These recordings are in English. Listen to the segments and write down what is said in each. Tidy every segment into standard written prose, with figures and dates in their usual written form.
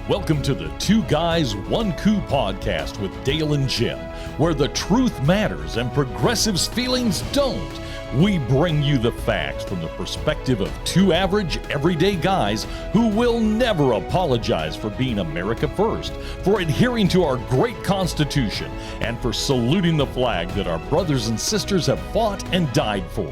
Welcome to the Two Guys, One Coup podcast with Dale and Jim, where the truth matters and progressives' feelings don't. We bring you the facts from the perspective of two average, everyday guys who will never apologize for being America first, for adhering to our great Constitution, and for saluting the flag that our brothers and sisters have fought and died for.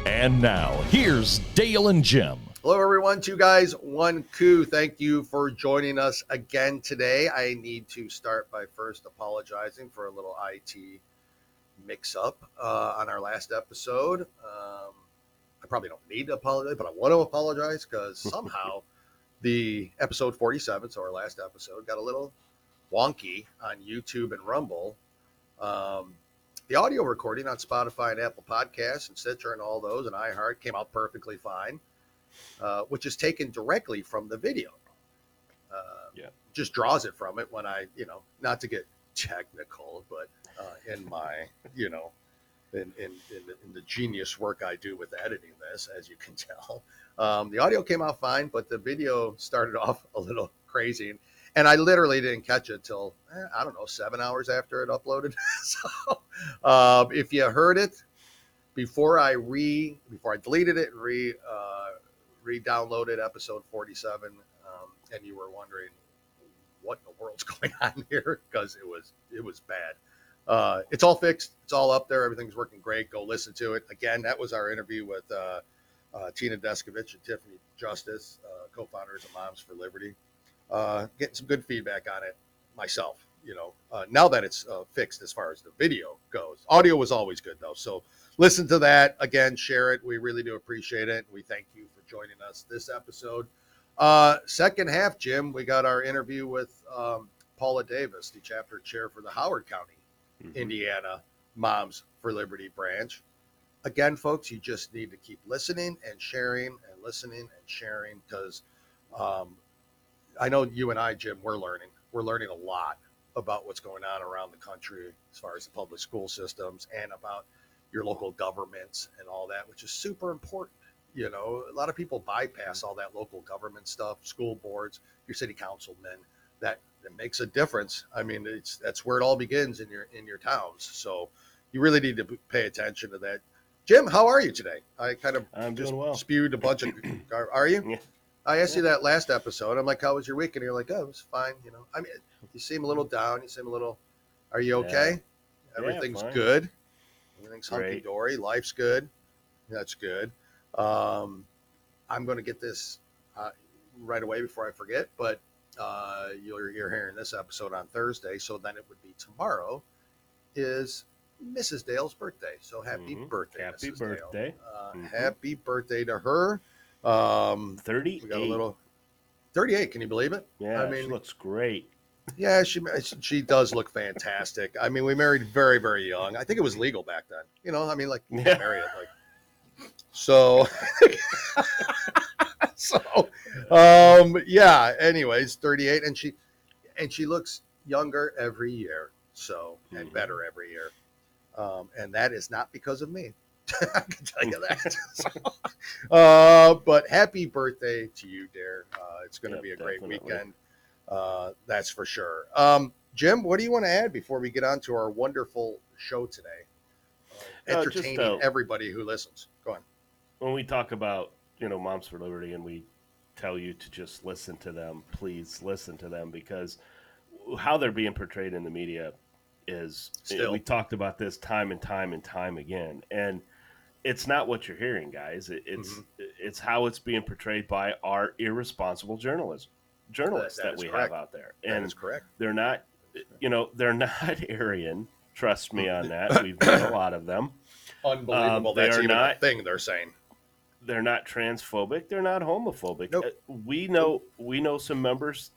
And now, here's Dale and Jim. Hello, everyone. Two Guys, One Coup. Thank you for joining us again today. I need to start by first apologizing for a little IT mix-up on our last episode. I probably don't need to apologize, but I want to apologize because somehow the episode 47, so our last episode, got a little wonky on YouTube and Rumble. The audio recording on Spotify and Apple Podcasts and Stitcher and all those and iHeart came out perfectly fine. Which is taken directly from the video. Just draws it from it when I, not to get technical, but in my, in the genius work I do with editing this, as you can tell, the audio came out fine, but the video started off a little crazy. And I literally didn't catch it till, 7 hours after it uploaded. So if you heard it before I deleted it and re-downloaded episode 47, and you were wondering what in the world's going on here, because it was bad. It's all fixed. It's all up there. Everything's working great. Go listen to it. Again, that was our interview with Tina Deskovich and Tiffany Justice, co-founders of Moms for Liberty. Getting some good feedback on it myself. Now that it's fixed as far as the video goes. Audio was always good, though. So listen to that. Again, share it. We really do appreciate it. We thank you for joining us this episode. Second half, Jim, we got our interview with Paula Davis, the chapter chair for the Howard County, Indiana Moms for Liberty branch. Again, folks, you just need to keep listening and sharing because I know you and I, Jim, we're learning a lot about what's going on around the country as far as the public school systems and about your local governments and all that, which is super important. A lot of people bypass all that local government stuff, school boards, your city councilmen. That makes a difference. I mean, that's where it all begins in your towns. So you really need to pay attention to that. Jim, how are you today? I'm doing well. Spewed a bunch of. Are you? Yeah. I asked you that last episode. I'm like, how was your week? And you're like, oh, it was fine. I mean, you seem a little down. You seem a little. Are you okay? Yeah. Everything's good. Everything's hunky-dory. Life's good. That's good. I'm going to get this right away before I forget, but you're hearing this episode on Thursday, so then it would be tomorrow is Mrs. Dale's birthday. So happy birthday, happy Mrs. birthday. Dale. Happy birthday to her. 38. We got a little 38. Can you believe it? Yeah, she looks great. Yeah, she does look fantastic. I mean, we married very, very young. I think it was legal back then. Married so. Anyways, 38, and she looks younger every year. So and better every year, and that is not because of me. I can tell you that. But happy birthday to you, dear. It's going to be a great weekend. That's for sure. Jim, what do you want to add before we get on to our wonderful show today? Entertaining everybody who listens. Go on. When we talk about, Moms for Liberty and we tell you to just listen to them, please listen to them, because how they're being portrayed in the media is, we talked about this time and time again. And it's not what you're hearing, guys. It's how it's being portrayed by our irresponsible journalists that we have out there. And that is correct. They're not, they're not Aryan. Trust me on that. We've done a lot of them. Unbelievable. That's even a thing they're saying. They're not transphobic. They're not homophobic. Nope. We know some members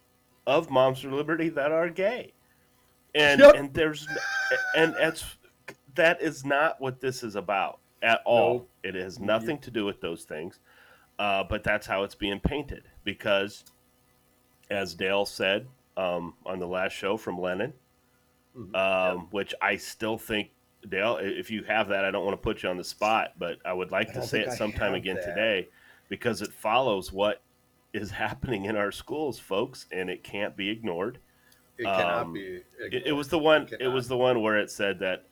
of Moms for Liberty that are gay, and that is not what this is about at all. Nope. It has nothing to do with those things, but that's how it's being painted. Because, as Dale said on the last show from Lennon, which I still think, Dale, if you have that, I don't want to put you on the spot, but I would like to say it sometime again today, because it follows what is happening in our schools, folks, and it can't be ignored. It cannot be ignored. It was the one. It was the one where it said that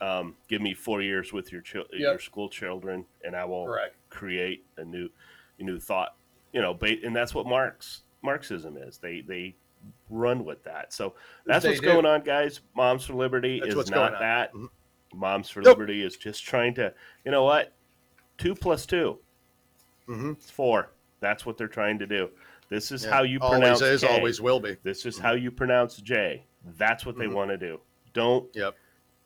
give me 4 years with your school children, and I will create a new thought. And that's what Marxism is. They run with that. So that's what's going on, guys. Moms for Liberty is not that. Mm-hmm. Moms for Liberty is just trying to. You know what? 2 + 2. Mm-hmm. It's 4. That's what they're trying to do. This is how you pronounce always is, K. always will be. This is how you pronounce J. That's what they want to do. Don't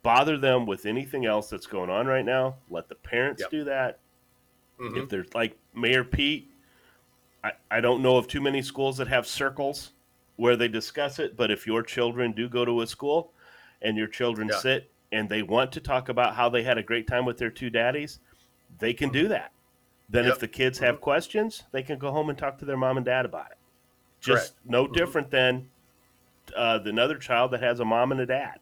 bother them with anything else that's going on right now. Let the parents do that. Mm-hmm. If there's like Mayor Pete, I don't know of too many schools that have circles where they discuss it, but if your children do go to a school and your children sit and they want to talk about how they had a great time with their 2 daddies, they can do that. Then if the kids have questions, they can go home and talk to their mom and dad about it. Just no different than another child that has a mom and a dad.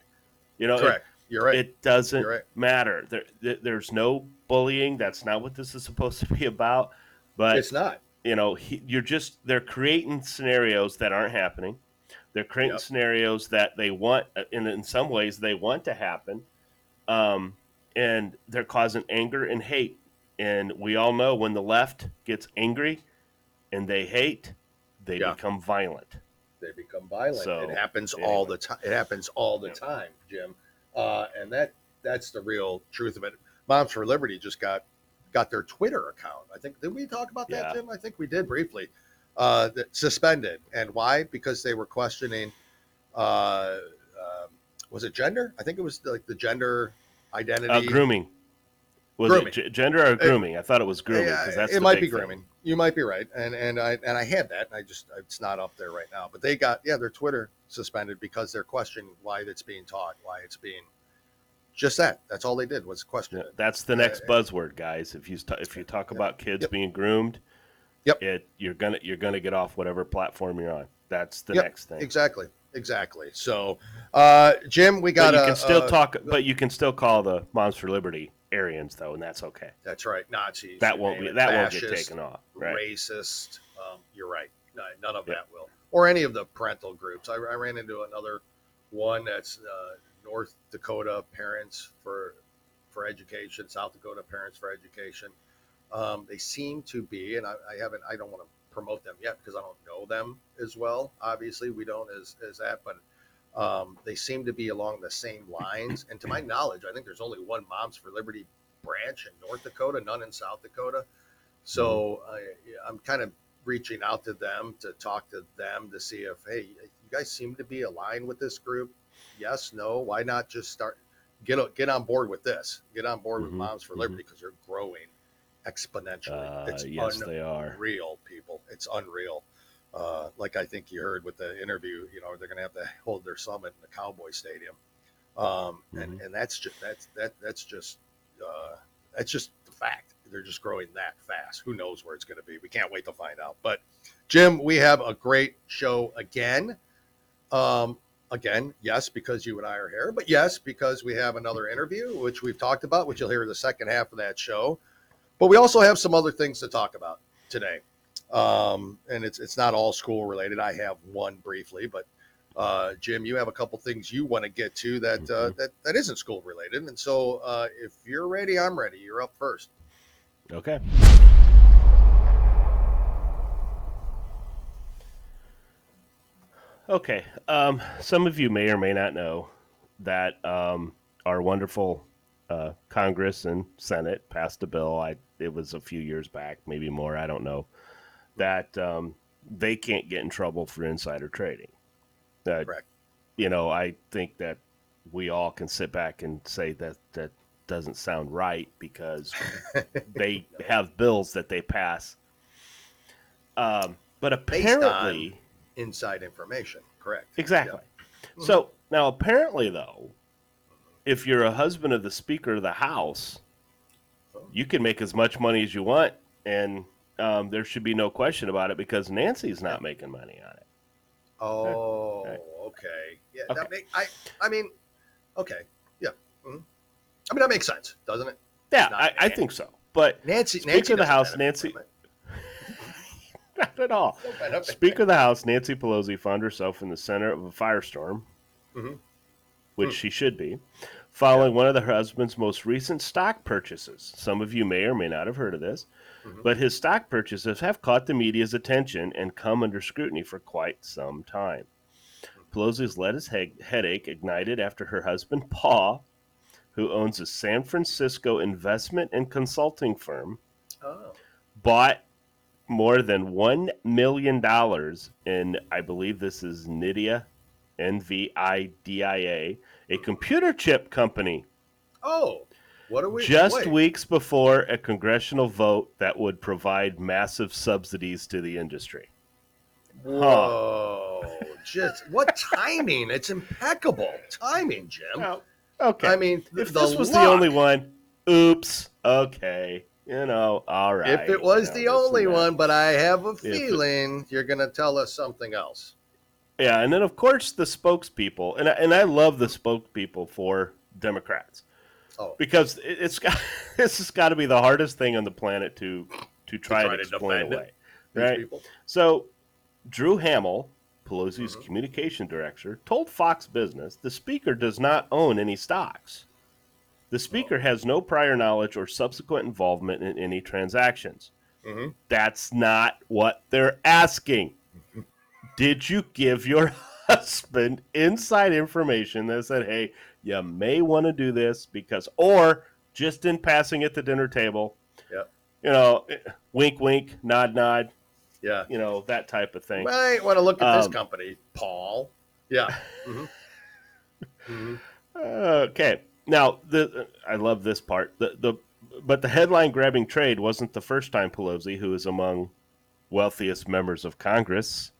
You're right. It doesn't matter. There's no bullying. That's not what this is supposed to be about. But it's not. They're creating scenarios that aren't happening. They're creating scenarios that they want, and in some ways they want to happen. And they're causing anger and hate. And we all know when the left gets angry and they hate, they become violent. They become violent. So, it happens all the time. It happens all the time, Jim. And that's the real truth of it. Moms for Liberty just got their Twitter account. I think, did we talk about that, Jim? I think we did briefly. Suspended. And why? Because they were questioning, was it gender? I think it was like the gender identity. Grooming. Was it gender or grooming? I thought it was grooming. That's it might be grooming. You might be right. And I had that. And it's not up there right now. But they got their Twitter suspended because they're questioning why it's being taught, why it's being just that. That's all they did was question it. That's the next buzzword, guys. If you talk about kids being groomed, you're gonna get off whatever platform you're on. That's the next thing. Exactly. So, Jim, we got. You can still talk, but you can still call the Moms for Liberty Aryans, though, and that's okay. That's right. Nazis. That won't get taken off. Right? Racist. You're right. No, none of that will. Or any of the parental groups. I ran into another one that's North Dakota Parents for Education, South Dakota Parents for Education. They seem to be, and I don't want to promote them yet because I don't know them as well. Obviously, we don't as that, but they seem to be along the same lines. And to my knowledge, I think there's only one Moms for Liberty branch in North Dakota, none in South Dakota. So I'm kind of reaching out to them to talk to them to see if, hey, you guys seem to be aligned with this group. Yes, no, why not just get on board with this? Get on board with Moms for Liberty because you're growing exponentially. It's they are real, people. It's unreal. Like I think you heard with the interview, they're going to have to hold their summit in the Cowboy Stadium, and that's just the fact. They're just growing that fast. Who knows where it's going to be? We can't wait to find out. But Jim, we have a great show again. Again, yes, because you and I are here, but yes, because we have another interview, which we've talked about, which you'll hear in the second half of that show. But we also have some other things to talk about today. And it's not all school related. I have one briefly, but Jim, you have a couple things you want to get to that isn't school related. And so if you're ready, I'm ready. You're up first. Okay. Okay. Some of you may or may not know that our wonderful Congress and Senate passed a bill. It was a few years back, maybe more. I don't know. That they can't get in trouble for insider trading. Correct. I think that we all can sit back and say that doesn't sound right because they have bills that they pass. But apparently, based on inside information, correct? Exactly. Yeah. So now, apparently, though, if you're a husband of the Speaker of the House, you can make as much money as you want, and there should be no question about it because Nancy's not making money on it. Oh, okay. Yeah, okay. Okay. Yeah. Mm-hmm. I mean, that makes sense, doesn't it? Yeah, I think so. But Nancy of the House, Nancy. Not at all. Speaker of the House, Nancy Pelosi, found herself in the center of a firestorm, which she should be, following one of her husband's most recent stock purchases. Some of you may or may not have heard of this, but his stock purchases have caught the media's attention and come under scrutiny for quite some time. Pelosi's lettuce headache ignited after her husband, Paul, who owns a San Francisco investment and consulting firm, bought more than $1 million in, I believe this is NVIDIA, NVIDIA, a computer chip company. Oh, what are we? Just weeks before a congressional vote that would provide massive subsidies to the industry. Whoa. Just what timing? It's impeccable timing, Jim. Well, okay. I mean, if this was the only one, oops. Okay. All right. If it was the only one, but I have a feeling you're going to tell us something else. Yeah, and then of course the spokespeople, and I love the spokespeople for Democrats, because this has got to be the hardest thing on the planet to try to explain away, right? So, Drew Hamill, Pelosi's communication director, told Fox Business the speaker does not own any stocks. The speaker has no prior knowledge or subsequent involvement in any transactions. That's not what they're asking. Did you give your husband inside information that said, hey, you may want to do this because, or just in passing at the dinner table, wink, wink, nod, nod, that type of thing. Might want to look at this company, Paul. Yeah. Okay. Now, I love this part. But the headline-grabbing trade wasn't the first time Pelosi, who is among wealthiest members of Congress,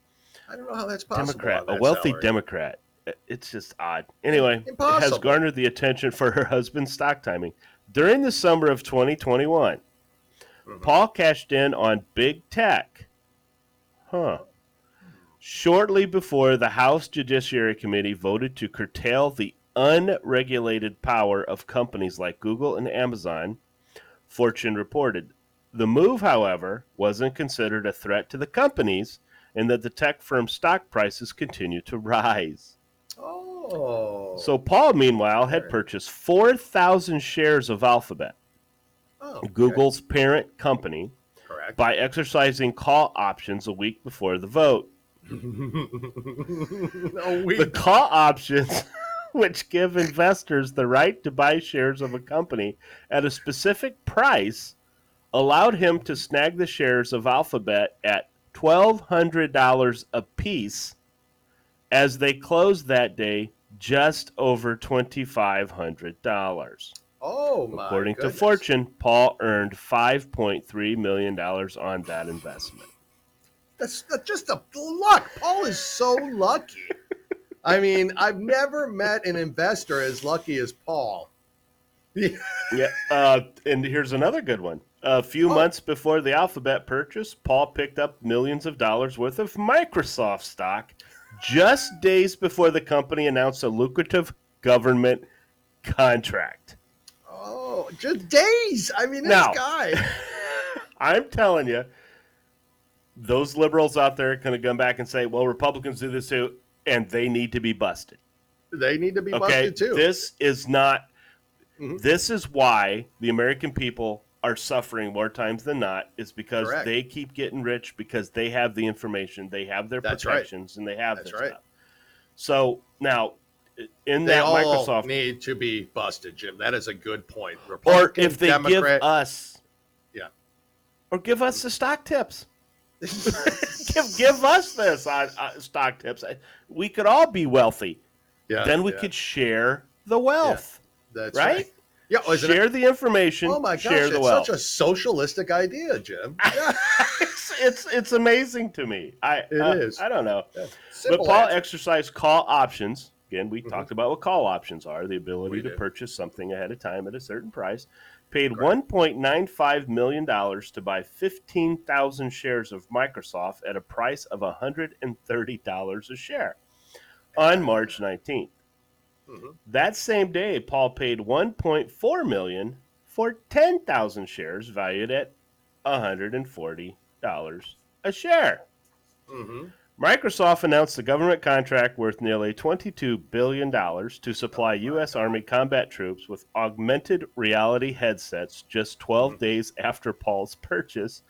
I don't know how that's possible. Democrat, a wealthy Democrat. It's just odd. Anyway, it has garnered the attention for her husband's stock timing. During the summer of 2021, Paul cashed in on big tech. Shortly before the House Judiciary Committee voted to curtail the unregulated power of companies like Google and Amazon, Fortune reported. The move, however, wasn't considered a threat to the companies, and that the tech firm's stock prices continue to rise. So Paul, meanwhile, had purchased 4,000 shares of Alphabet, Google's parent company, by exercising call options a week before the vote. The call options, which give investors the right to buy shares of a company at a specific price, allowed him to snag the shares of Alphabet at $1,200 a piece as they closed that day just over $2,500. According to Fortune, Paul earned $5.3 million on that investment. That's just a luck. Paul is so lucky. I mean, I've never met an investor as lucky as Paul. And here's another good one. A few months before the Alphabet purchase, Paul picked up millions of dollars worth of Microsoft stock just days before the company announced a lucrative government contract. Just days. I mean, this guy. I'm telling you, those liberals out there are going to come back and say, well, Republicans do this too, and they need to be busted. They need to be busted too. This is not. This is why the American people are suffering more times than not, is because they keep getting rich because they have the information, they have their protections, and they have this stuff. So now, Microsoft need to be busted, Jim. That is a good point. Or if they give us, or give us the stock tips. give us this stock tips. We could all be wealthy. Then we could share the wealth. That's right. Yeah, share the information. Oh my gosh, share the it's wealth. such a socialistic idea, Jim. it's amazing to me. It is. I don't know. But Paul exercised call options. Again, we talked about what call options are: the ability to purchase something ahead of time at a certain price. Paid $1.95 million to buy 15,000 shares of Microsoft at a price of $130 a share on March 19th. That same day, Paul paid $1.4 million for 10,000 shares valued at $140 a share. Mm-hmm. Microsoft announced a government contract worth nearly $22 billion to supply U.S. Army combat troops with augmented reality headsets just 12 days after Paul's purchase,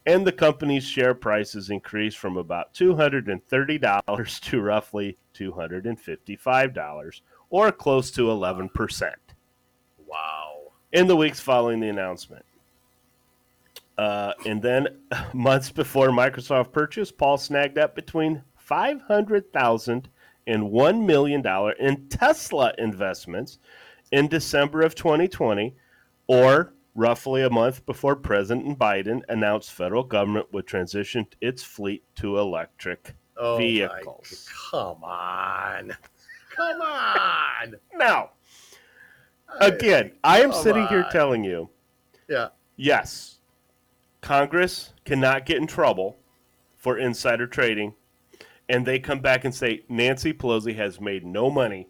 and the company's share prices increased from about $230 to roughly $255, or close to 11%, Wow. in the weeks following the announcement. And then months before Microsoft purchase, Paul snagged up between $500,000 and $1 million in Tesla investments in December of 2020, or roughly a month before President Biden announced federal government would transition its fleet to electric vehicles. Come on. Come on. Now, again, I am sitting here telling you, yes, Congress cannot get in trouble for insider trading, and they come back and say Nancy Pelosi has made no money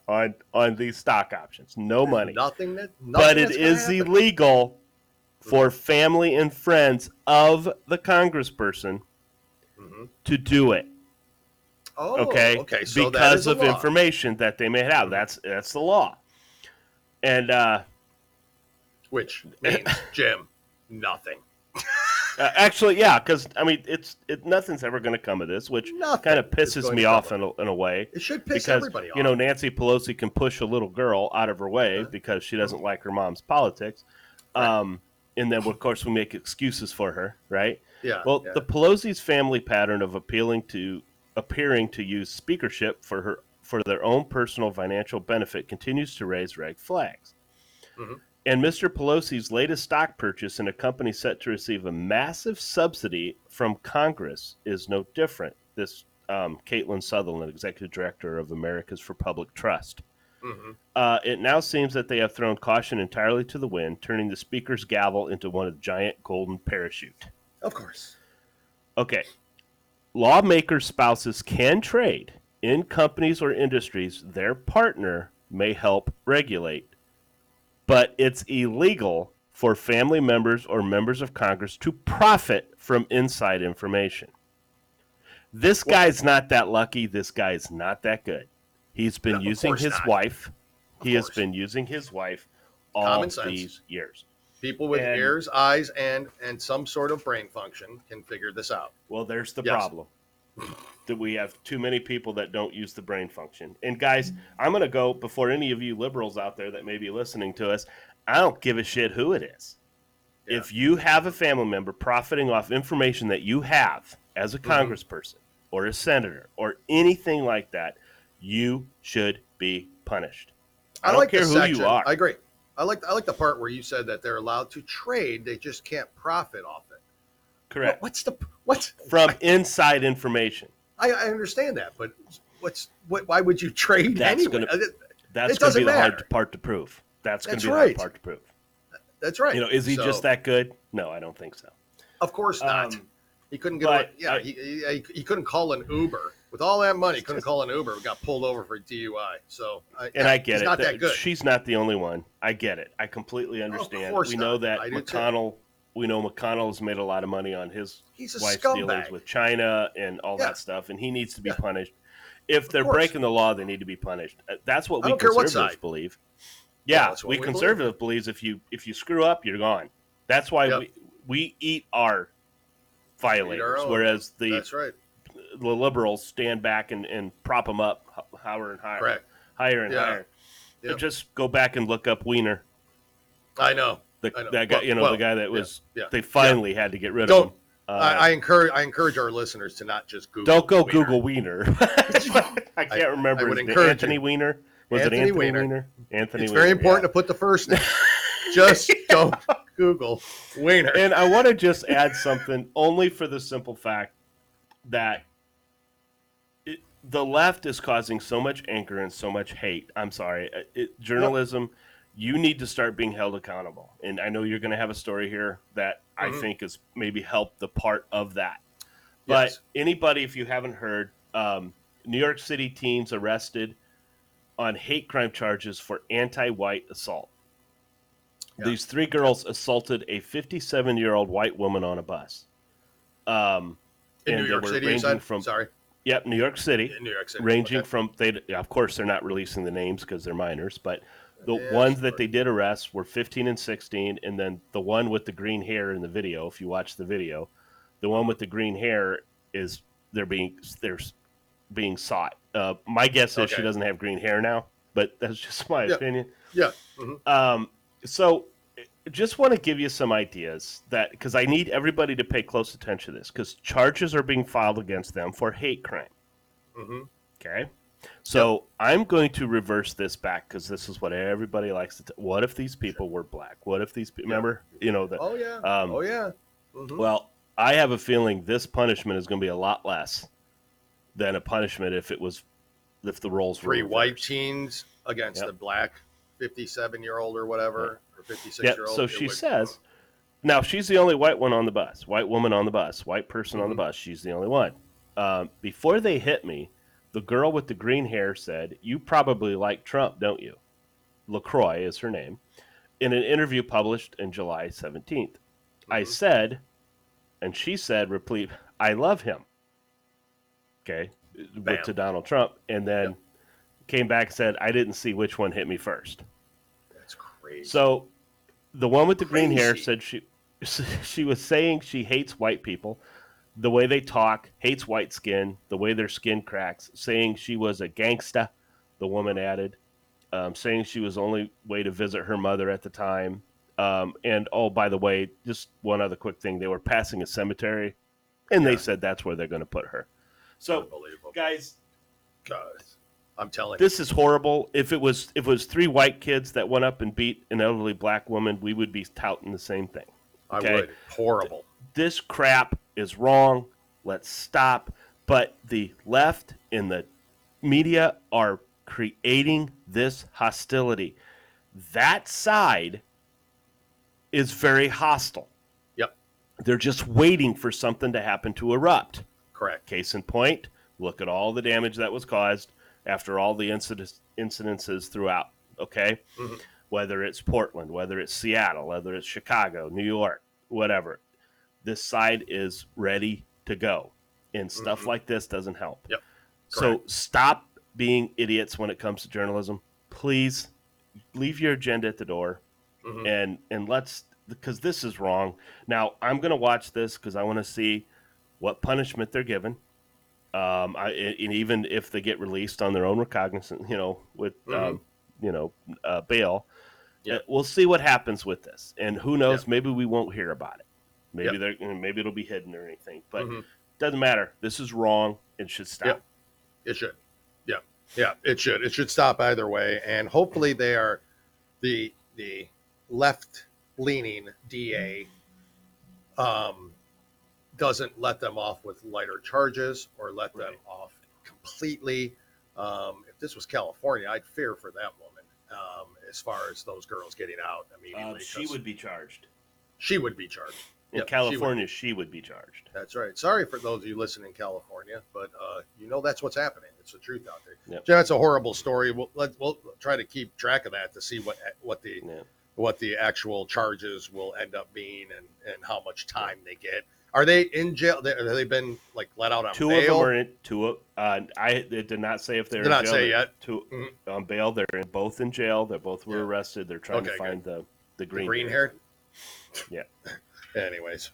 on these stock options. No money. Nothing but it is illegal for family and friends of the congressperson to do it. Oh, okay. So because of law. information that they may have. That's the law. And which means, Jim, nothing. Actually, yeah, because I mean, nothing's ever going to come of this, which kind of pisses me off in a way. It should piss everybody off. You know, Nancy Pelosi can push a little girl out of her way because she doesn't like her mom's politics, and then of course we make excuses for her, right? Yeah. Well, the Pelosi's family pattern of appearing to use speakership for their own personal financial benefit continues to raise red flags. Mm-hmm. And Mr. Pelosi's latest stock purchase in a company set to receive a massive subsidy from Congress is no different. This Caitlin Sutherland, executive director of Americans for Public Trust. Mm-hmm. It now seems that they have thrown caution entirely to the wind, turning the speaker's gavel into one of giant golden parachute. Of course. Okay. Lawmakers' spouses can trade in companies or industries their partner may help regulate, but it's illegal for family members or members of Congress to profit from inside information. This guy's not that lucky. This guy's not that good. He's been using his wife. He has been using his wife all these years. People with ears, eyes, and some sort of brain function can figure this out. Well, there's the problem. That we have too many people that don't use the brain function. And guys, I'm going to go before any of you liberals out there that may be listening to us. I don't give a shit who it is. Yeah. If you have a family member profiting off information that you have as a congressperson or a senator or anything like that, you should be punished. I don't care who you are. I agree. I like the part where you said that they're allowed to trade, they just can't profit off it. Correct. What's from inside information? I understand that, but why would you trade anyway? That's going to be the hard part to prove. That's going to be the hard part to prove. That's right. You know, is he just that good? No, I don't think so. Of course not. He couldn't get. He couldn't call an Uber with all that money. He couldn't call an Uber. Got pulled over for DUI. So I get it. He's not that good. She's not the only one. I get it. I completely understand. We know that McConnell. We know McConnell has made a lot of money on his wife's dealings with China and all that stuff, and he needs to be punished. If they're breaking the law, they need to be punished. That's what we conservatives believe. Yeah, we conservatives believe if you screw up, you're gone. That's why we eat our violators, whereas the liberals stand back and prop them up higher and higher, higher and higher. Yep. Just go back and look up Wiener. I know. That guy, the guy that was. They finally had to get rid of him. I encourage our listeners to not just Google. Don't go Wiener. Google Wiener. I can't remember. Anthony Wiener. Was it Anthony Wiener? Anthony. It's very important to put the first name. Just don't Google Wiener. And I want to just add something, only for the simple fact that the left is causing so much anger and so much hate. I'm sorry, journalism. You need to start being held accountable. And I know you're going to have a story here that I think is maybe helped the part of that. But anybody, if you haven't heard, New York City teens arrested on hate crime charges for anti-white assault. Yeah. These three girls assaulted a 57-year-old white woman on a bus. In New York City, you said? Sorry. Yep, New York City. In New York City. Ranging from, of course, they're not releasing the names because they're minors, but the ones that they did arrest were 15 and 16, and then the one with the green hair in the video, if you watch the video, the one with the green hair is they're being sought. My guess is she doesn't have green hair now, but that's just my opinion. Yeah. Mm-hmm. So just want to give you some ideas that, because I need everybody to pay close attention to this, because charges are being filed against them for hate crime. Mm-hmm. Okay. So I'm going to reverse this back, because this is what everybody likes to what if these people were black? What if these people, remember, that. Oh, yeah. Mm-hmm. Well, I have a feeling this punishment is going to be a lot less than a punishment if the roles were 3 white teens against the black 57-year-old or whatever, or 56-year-old. So she says, now she's the only white one on the bus, white woman on the bus, white person on the bus. She's the only one. Before they hit me, the girl with the green hair said, "You probably like Trump, don't you?" LaCroix is her name. In an interview published in July 17th. I said, and she said, replete, "I love him." Okay. To Donald Trump. And then came back and said, "I didn't see which one hit me first." That's crazy. So the one with the green hair said she was saying she hates white people, the way they talk, hates white skin, the way their skin cracks, saying she was a gangsta, the woman added, saying she was the only way to visit her mother at the time. And, oh, by the way, just one other quick thing. They were passing a cemetery, and they said that's where they're going to put her. So, guys, I'm telling you. This is horrible. If it was 3 white kids that went up and beat an elderly black woman, we would be touting the same thing. Okay? I would. Horrible. This crap is wrong. Let's stop. But the left and the media are creating this hostility. That side is very hostile. Yep. They're just waiting for something to happen to erupt. Correct. Case in point, look at all the damage that was caused after all the incidences throughout, okay? Mm-hmm. Whether it's Portland, whether it's Seattle, whether it's Chicago, New York, whatever. This side is ready to go. And stuff like this doesn't help. Yep. So stop being idiots when it comes to journalism. Please leave your agenda at the door and let's, because this is wrong. Now, I'm going to watch this because I want to see what punishment they're given. And even if they get released on their own recognizance, with, bail, we'll see what happens with this. And who knows, maybe we won't hear about it. Maybe it'll be hidden or anything, but doesn't matter. This is wrong. It should stop. Yep. It should. Yeah, it should. It should stop either way. And hopefully they are the left-leaning DA doesn't let them off with lighter charges or let them off completely. If this was California, I'd fear for that woman as far as those girls getting out immediately. She would be charged. She would be charged. In California, she would be charged. That's right. Sorry for those of you listening in California, but that's what's happening. It's the truth out there. Yep. That's a horrible story. We'll try to keep track of that to see what the actual charges will end up being and how much time they get. Are they in jail? Have they been let out on bail? Two of them are in. It did not say if they're in jail. Did not say yet. On bail. They're both in jail. They both were arrested. They're trying to find the green hair. Yeah. Anyways,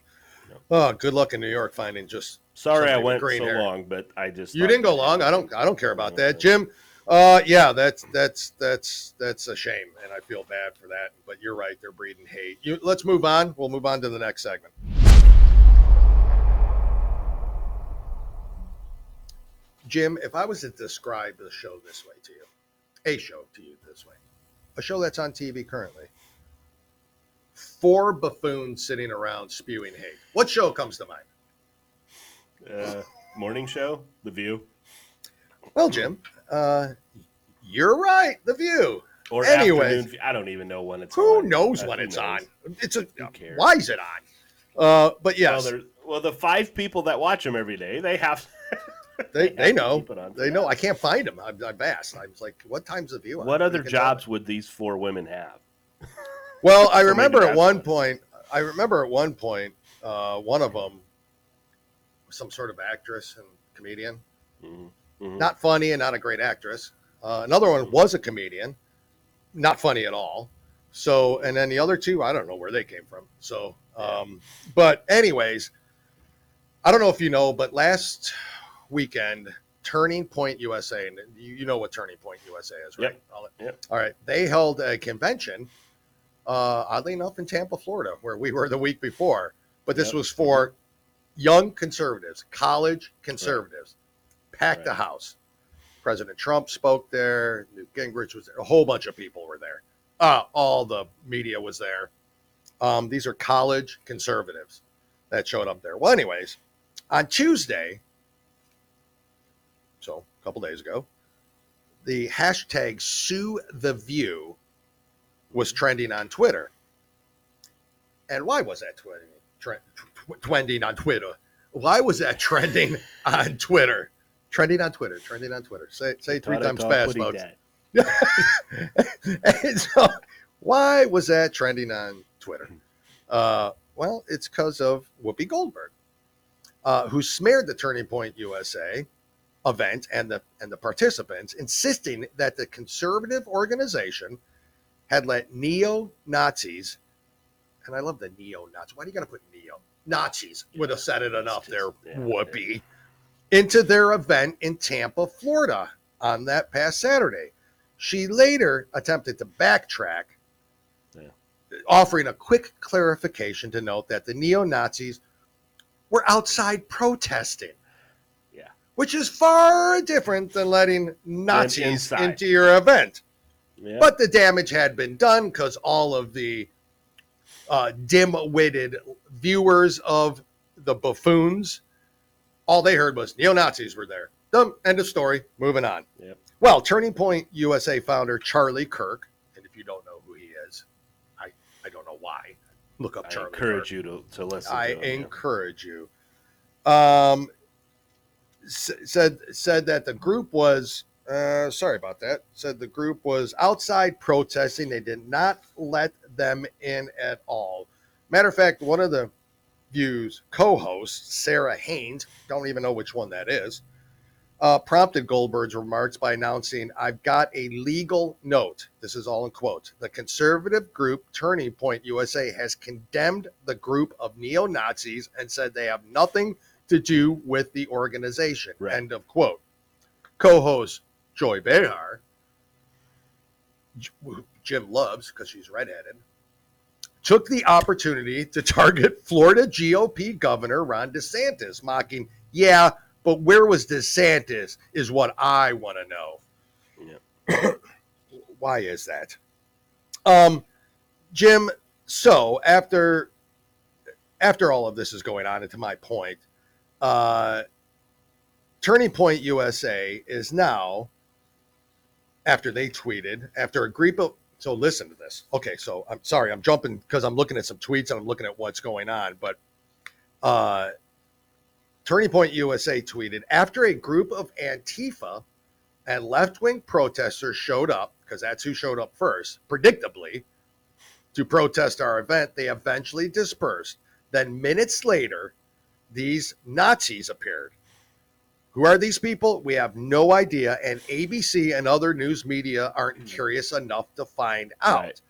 good luck in New York finding just. Sorry, I went so long, but I just. You didn't go long. I don't care about that, Jim. That's a shame, and I feel bad for that. But you're right; they're breeding hate. Let's move on. We'll move on to the next segment. Jim, if I was to describe the show this way to you, a show that's on TV currently. 4 buffoons sitting around spewing hate. What show comes to mind? Morning show, The View. Well, Jim, you're right, The View. Or anyways, I don't even know when it's on. Who knows when it's on? Why is it on? But yes. Well, the 5 people that watch them every day, they have. They know. They know. I can't find them. I've asked. I was like, what time's The View on? What other jobs would these 4 women have? Well, I remember at one point, one of them some sort of actress and comedian. Mm-hmm. Not funny and not a great actress. Another one was a comedian, not funny at all. So, and then the other two, I don't know where they came from. So, but anyways, I don't know if you know, but last weekend, Turning Point USA, and you know what Turning Point USA is, right? Yep. All right. They held a convention, oddly enough, in Tampa, Florida, where we were the week before. But this was for young conservatives, college conservatives. Packed the house. President Trump spoke there. Newt Gingrich was there. A whole bunch of people were there. All the media was there. These are college conservatives that showed up there. Well, anyways, on Tuesday, so a couple days ago, the hashtag Sue the View was trending on Twitter. And why was that trending on Twitter? Why was that trending on Twitter? Trending on Twitter. Say three times fast, folks. And so, why was that trending on Twitter? Well, it's because of Whoopi Goldberg, who smeared the Turning Point USA event and the participants, insisting that the conservative organization had let neo-Nazis, and I love the neo-Nazis. Why do you got to put neo-Nazis? Would have said it enough there, Whoopi. Into their event in Tampa, Florida on that past Saturday. She later attempted to backtrack, offering a quick clarification to note that the neo-Nazis were outside protesting. Yeah. Which is far different than letting Nazis into your event. Yeah. But the damage had been done because all of the dim-witted viewers of the buffoons, all they heard was neo-Nazis were there. End of story. Moving on. Yep. Well, Turning Point USA founder Charlie Kirk, and if you don't know who he is, I don't know why. Look up Charlie Kirk. I encourage you to listen to him. I encourage you. Said that the group was, sorry about that, said the group was outside protesting. They did not let them in at all. Matter of fact, one of the View's co-host, Sarah Haynes, don't even know which one that is, prompted Goldberg's remarks by announcing, "I've got a legal note." This is all in quotes. "The conservative group Turning Point USA has condemned the group of neo-Nazis and said they have nothing to do with the organization." Right. End of quote. Co-host Joy Behar, Jim loves because she's redheaded, took the opportunity to target Florida GOP Governor Ron DeSantis, mocking, "Yeah, but where was DeSantis is what I want to know." Yeah. Why is that? Jim, so after all of this is going on, and to my point, Turning Point USA is now, after they tweeted, after a group of, so listen to this. Okay, so I'm sorry, I'm jumping because I'm looking at some tweets and I'm looking at what's going on. But Turning Point USA tweeted, after a group of Antifa and left-wing protesters showed up, because that's who showed up first, predictably, to protest our event, they eventually dispersed. Then minutes later, these Nazis appeared. Who are these people? We have no idea, and ABC and other news media aren't curious enough to find out. Right.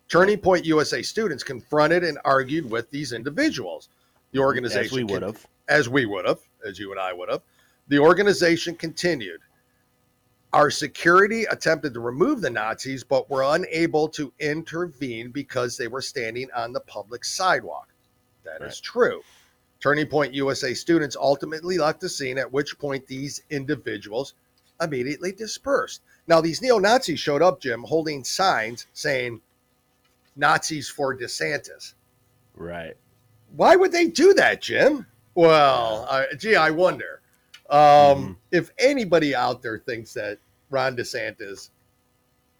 Turning Point USA students confronted and argued with these individuals. The organization, as we would have, as you and I would have. The organization continued. Our security attempted to remove the Nazis, but were unable to intervene because they were standing on the public sidewalk. That is true. Turning Point USA students ultimately left the scene, at which point these individuals immediately dispersed. Now, these neo-Nazis showed up, Jim, holding signs saying Nazis for DeSantis. Right. Why would they do that, Jim? Well, I wonder. If anybody out there thinks that Ron DeSantis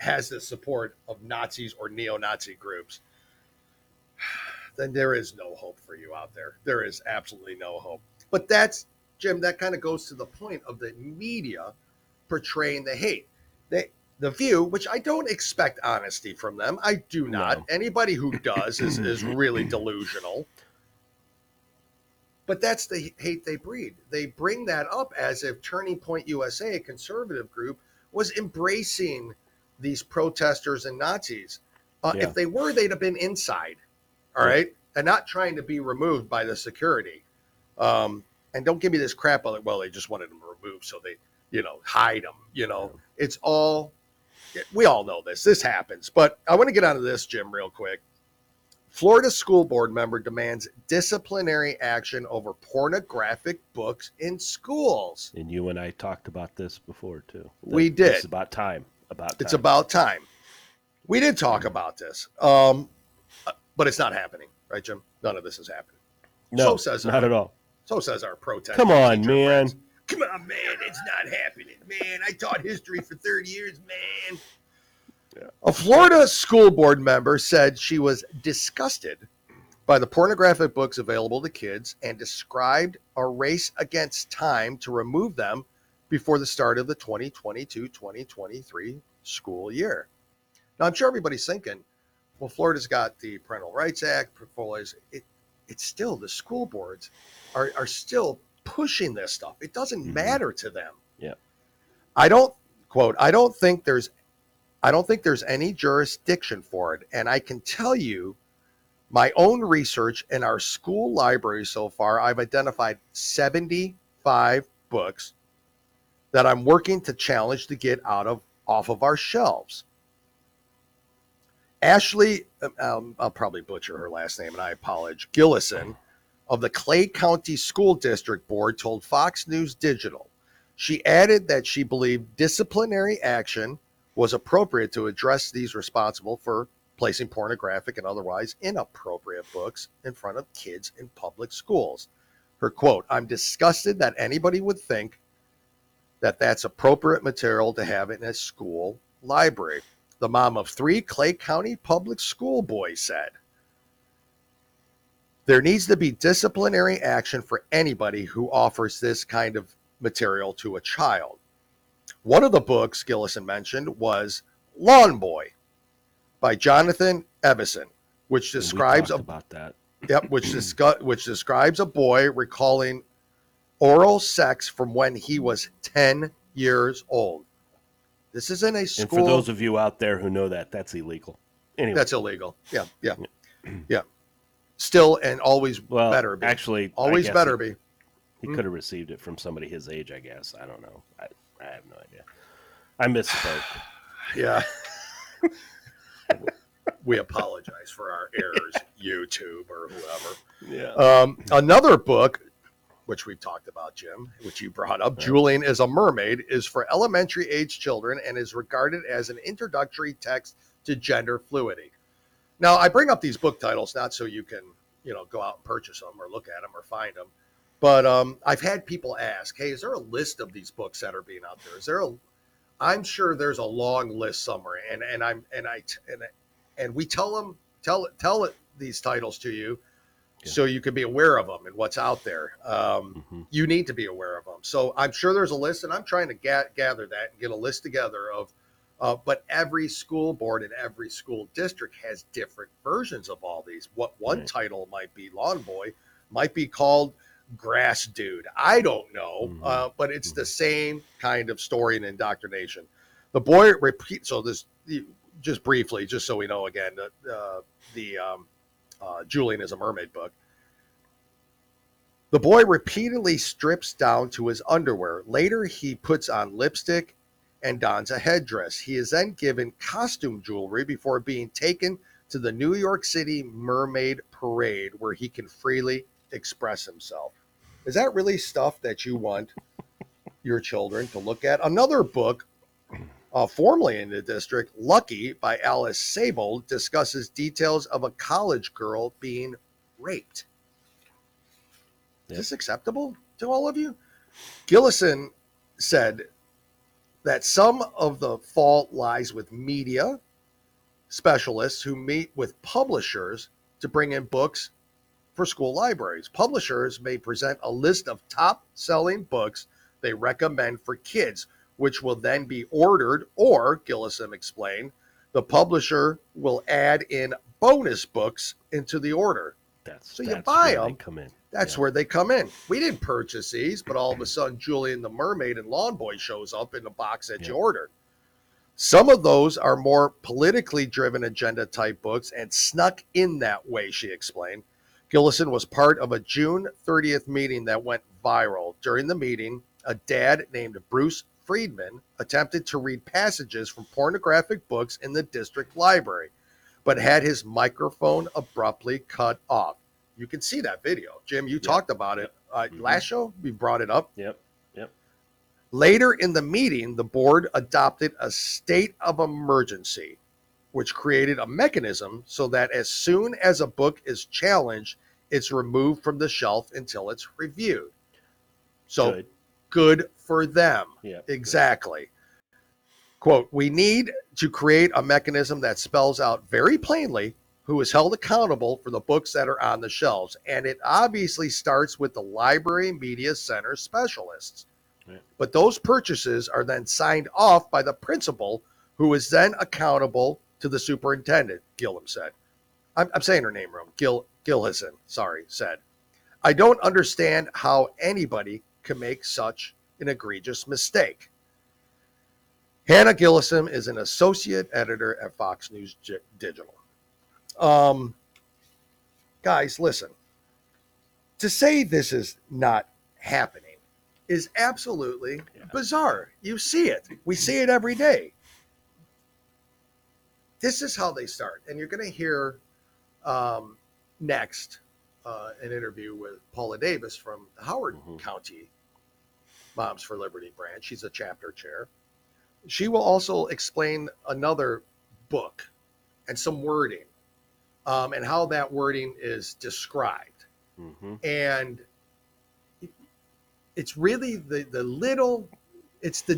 has the support of Nazis or neo-Nazi groups, then there is no hope for you out there. There is absolutely no hope. But that's, Jim, that kind of goes to the point of the media portraying the hate. The View, which I don't expect honesty from them. I do not. No. Anybody who does is really delusional. But that's the hate they breed. They bring that up as if Turning Point USA, a conservative group, was embracing these protesters and Nazis. If they were, they'd have been inside, all right, and not trying to be removed by the security. And don't give me this crap of, well, they just wanted them removed, so they, hide them. It's all, we all know this. This happens. But I want to get onto this, Jim, real quick. Florida school board member demands disciplinary action over pornographic books in schools. And you and I talked about this before, too. We did. It's about time. It's about time. We did talk about this, but it's not happening, right, Jim? None of this is happening. No, not at all. So says our protest. Come on, man. Friends. Come on, man. It's not happening, man. I taught history for 30 years, man. Yeah. A Florida school board member said she was disgusted by the pornographic books available to kids and described a race against time to remove them before the start of the 2022-2023 school year. Now, I'm sure everybody's thinking, well, Florida's got the Parental Rights Act. It's still, the school boards are still pushing this stuff. It doesn't matter to them. Yeah. I don't think there's any jurisdiction for it. And I can tell you my own research in our school library so far, I've identified 75 books that I'm working to challenge to get off of our shelves. Ashley, I'll probably butcher her last name, and I apologize, Gillison of the Clay County School District Board told Fox News Digital. She added that she believed disciplinary action was appropriate to address these responsible for placing pornographic and otherwise inappropriate books in front of kids in public schools. Her quote, "I'm disgusted that anybody would think that that's appropriate material to have in a school library." The mom of 3 Clay County public school boys said, "There needs to be disciplinary action for anybody who offers this kind of material to a child." One of the books Gillison mentioned was Lawn Boy by Jonathan Evison, which describes about that. Yep, which describes a boy recalling oral sex from when he was 10 years old. This is in a school. And for those of you out there who know that, that's illegal. Anyway. That's illegal. Yeah. Still and always better be. Actually, always better be. He could have received it from somebody his age, I guess. I don't know. I have no idea. I misspoke. Yeah. We apologize for our errors, YouTube or whoever. Yeah. Another book, which we've talked about, Jim, which you brought up, Julian is a Mermaid, is for elementary age children and is regarded as an introductory text to gender fluidity. Now, I bring up these book titles not so you can, go out and purchase them or look at them or find them, but I've had people ask, "Hey, is there a list of these books that are being out there? I'm sure there's a long list somewhere, and we tell these titles to you." Yeah. So you can be aware of them and what's out there. You need to be aware of them. So I'm sure there's a list, and I'm trying to gather that and get a list together of. But every school board and every school district has different versions of all these. What one title might be, Lawn Boy, might be called Grass Dude. I don't know, but it's the same kind of story and indoctrination. The boy repeats. So this, just briefly, just so we know again, Julian is a Mermaid book. The boy repeatedly strips down to his underwear. Later, he puts on lipstick and dons a headdress. He is then given costume jewelry before being taken to the New York City Mermaid Parade, where he can freely express himself. Is that really stuff that you want your children to look at? Another book, formerly in the district, Lucky by Alice Sable, discusses details of a college girl being raped. Is this acceptable to all of you? Gillison said that some of the fault lies with media specialists who meet with publishers to bring in books for school libraries. Publishers may present a list of top-selling books they recommend for kids, which will then be ordered, or, Gillison explained, the publisher will add in bonus books into the order. So you buy them. That's where they come in. We didn't purchase these, but all of a sudden Julian the Mermaid and Lawn Boy shows up in the box that you ordered. Some of those are more politically driven agenda type books and snuck in that way, she explained. Gillison was part of a June 30th meeting that went viral. During the meeting, a dad named Bruce Friedman attempted to read passages from pornographic books in the district library, but had his microphone abruptly cut off. You can see that video. Jim, you talked about it last show. We brought it up. Yep. Later in the meeting, the board adopted a state of emergency, which created a mechanism so that as soon as a book is challenged, it's removed from the shelf until it's reviewed. So good for them. Yep. Exactly. Quote, we need to create a mechanism that spells out very plainly who is held accountable for the books that are on the shelves. And it obviously starts with the Library Media Center specialists. Yeah. But those purchases are then signed off by the principal, who is then accountable to the superintendent, Gillum said. I'm saying her name wrong. Gillison, said. I don't understand how anybody can make such an egregious mistake. Hannah Gillison is an associate editor at Fox News Digital. Guys, listen. To say this is not happening is absolutely bizarre. You see it. We see it every day. This is how they start. And you're going to hear next an interview with Paula Davis from the Howard County Moms for Liberty branch. She's a chapter chair. She will also explain another book and some wording and how that wording is described. And it's really the little, it's they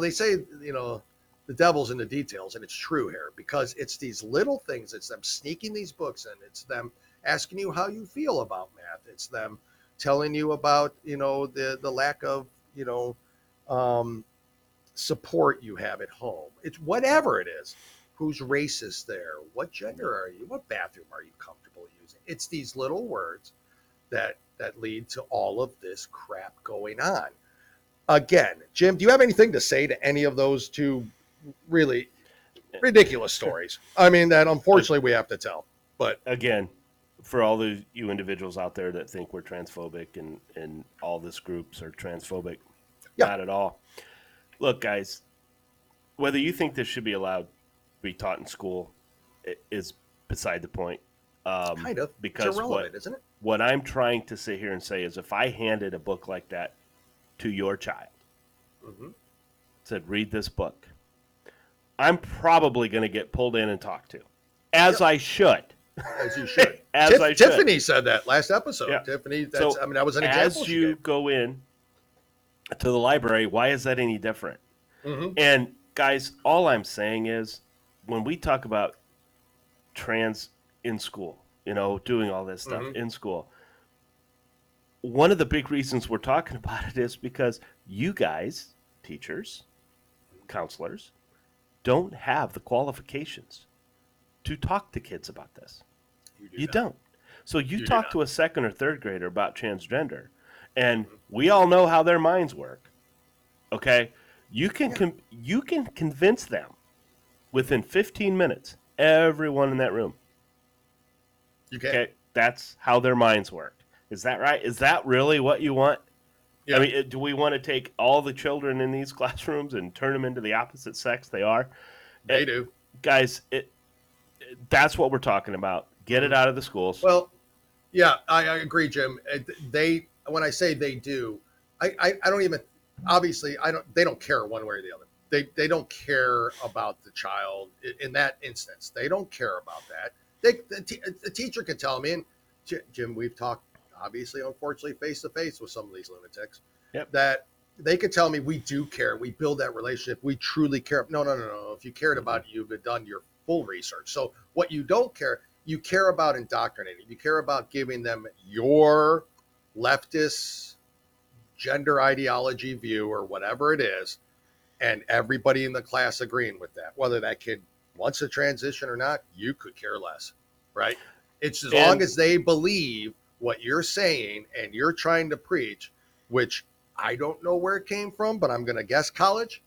say, the devil's in the details, and it's true here because it's these little things. It's them sneaking these books in. It's them asking you how you feel about math. It's them telling you about, the lack of, support you have at home. It's whatever it is. Whose race is there? What gender are you? What bathroom are you comfortable using? It's these little words that lead to all of this crap going on. Again, Jim, do you have anything to say to any of those two really ridiculous stories? I mean, that unfortunately we have to tell. But again, for all you individuals out there that think we're transphobic and all this groups are transphobic, not at all. Look, guys, whether you think this should be allowed to be taught in school is beside the point. Kind of. Because it's irrelevant, isn't it? What I'm trying to sit here and say is if I handed a book like that to your child, said, read this book, I'm probably going to get pulled in and talked to. As I should. As you should. I should. Tiffany said that last episode. Yeah. Tiffany, that was an example. As you go in to the library, why is that any different? And guys, all I'm saying is when we talk about trans in school, doing all this stuff in school, one of the big reasons we're talking about it is because you guys, teachers, counselors, don't have the qualifications to talk to kids about this. You don't. So you talk to a second or third grader about transgender, and we all know how their minds work. Okay? You can convince them within 15 minutes, everyone in that room. You can. Okay? That's how their minds work. Is that right? Is that really what you want? Yeah. I mean, do we want to take all the children in these classrooms and turn them into the opposite sex they are? They do. Guys, that's what we're talking about. Get it out of the schools. Well, yeah, I agree, Jim. When I say they do, I don't even, obviously, they don't care one way or the other. They don't care about the child in that instance. They don't care about that. The teacher can tell me, and Jim, we've talked, obviously, unfortunately, face to face with some of these lunatics, that they could tell me we do care. We build that relationship. We truly care. No. If you cared about it, you've done your full research. So what you don't care, you care about indoctrinating. You care about giving them your leftist gender ideology view or whatever it is, and everybody in the class agreeing with that. Whether that kid wants to transition or not, you could care less, right? It's as long as they believe what you're saying and you're trying to preach, which I don't know where it came from, but I'm going to guess college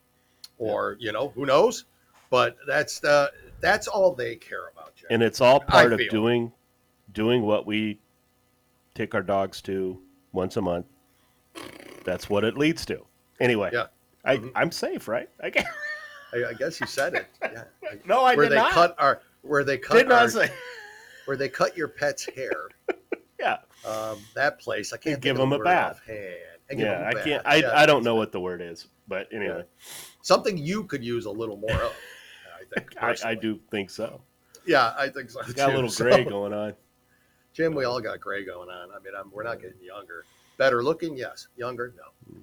or, who knows? But that's all they care about, Jim. And it's all part of doing what we take our dogs to once a month. That's what it leads to. Anyway, yeah. I'm safe, right? I guess you said it. Yeah. No, I did not. Where they cut your pet's hair. Yeah. That place. I can't give them a bath. Yeah, I can't. I don't know what the word is, but anyway, something you could use a little more of. I think. I do think so. Yeah, I think so. It's got a little gray going on. Jim, we all got gray going on. I mean, we're not getting younger. Better looking, yes. Younger,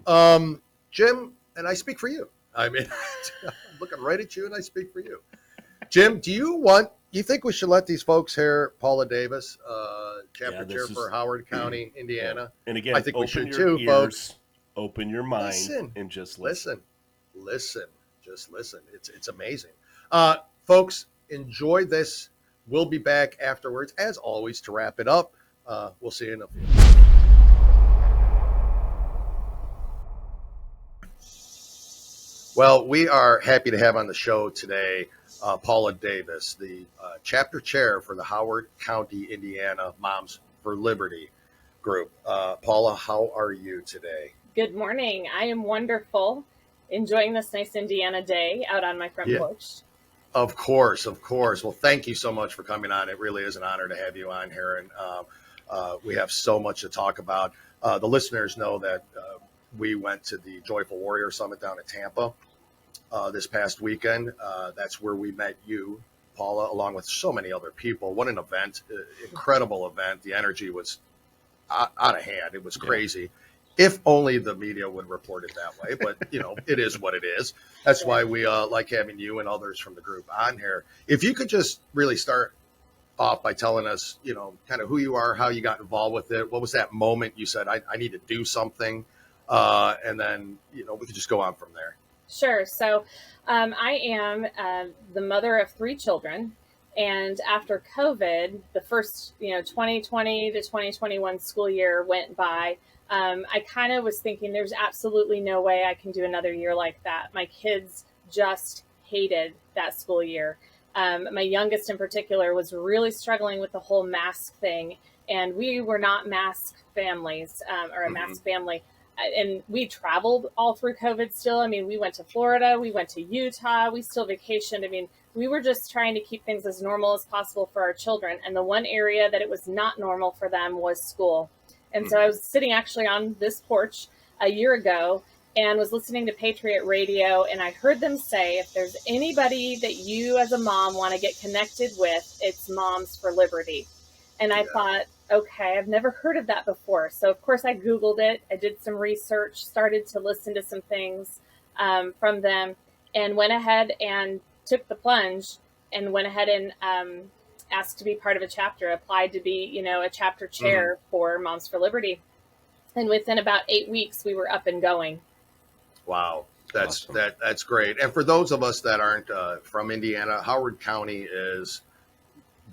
no. Jim, and I speak for you. I mean, I'm looking right at you, and I speak for you. Jim, you think we should let these folks hear Paula Davis, chapter chair for Howard County, Indiana? Yeah. And again, I think we should too, ears, folks. Open your mind and just listen. Just listen. It's amazing. Folks, enjoy this. We'll be back afterwards, as always, to wrap it up. We'll see you in a few. Well, we are happy to have on the show today Paula Davis, the chapter chair for the Howard County, Indiana Moms for Liberty group. Paula, how are you today? Good morning. I am wonderful. Enjoying this nice Indiana day out on my front porch. Of course. Well, thank you so much for coming on. It really is an honor to have you on here. And we have so much to talk about. The listeners know that we went to the Joyful Warrior Summit down in Tampa this past weekend. That's where we met you, Paula, along with so many other people. What an event, incredible event. The energy was out of hand. It was crazy. If only the media would report it that way, but it is what it is. That's why we like having you and others from the group on here. If you could just really start off by telling us, kind of who you are, how you got involved with it. What was that moment you said, I need to do something? And then, we could just go on from there. Sure. So I am the mother of 3 children. And after COVID, the first, 2020 to 2021 school year went by. I kind of was thinking there's absolutely no way I can do another year like that. My kids just hated that school year. My youngest in particular was really struggling with the whole mask thing. And we were not mask families or a mask family. And we traveled all through COVID still. I mean, we went to Florida, we went to Utah, we still vacationed. I mean, we were just trying to keep things as normal as possible for our children. And the one area that it was not normal for them was school. And so I was sitting actually on this porch a year ago and was listening to Patriot Radio. And I heard them say, if there's anybody that you as a mom want to get connected with, it's Moms for Liberty. And I thought, okay, I've never heard of that before. So, of course, I Googled it. I did some research, started to listen to some things from them, and went ahead and took the plunge and went ahead and asked to be part of a chapter, applied to be, a chapter chair for Moms for Liberty. And within about 8 weeks, we were up and going. Wow. That's awesome. That's great. And for those of us that aren't from Indiana, Howard County is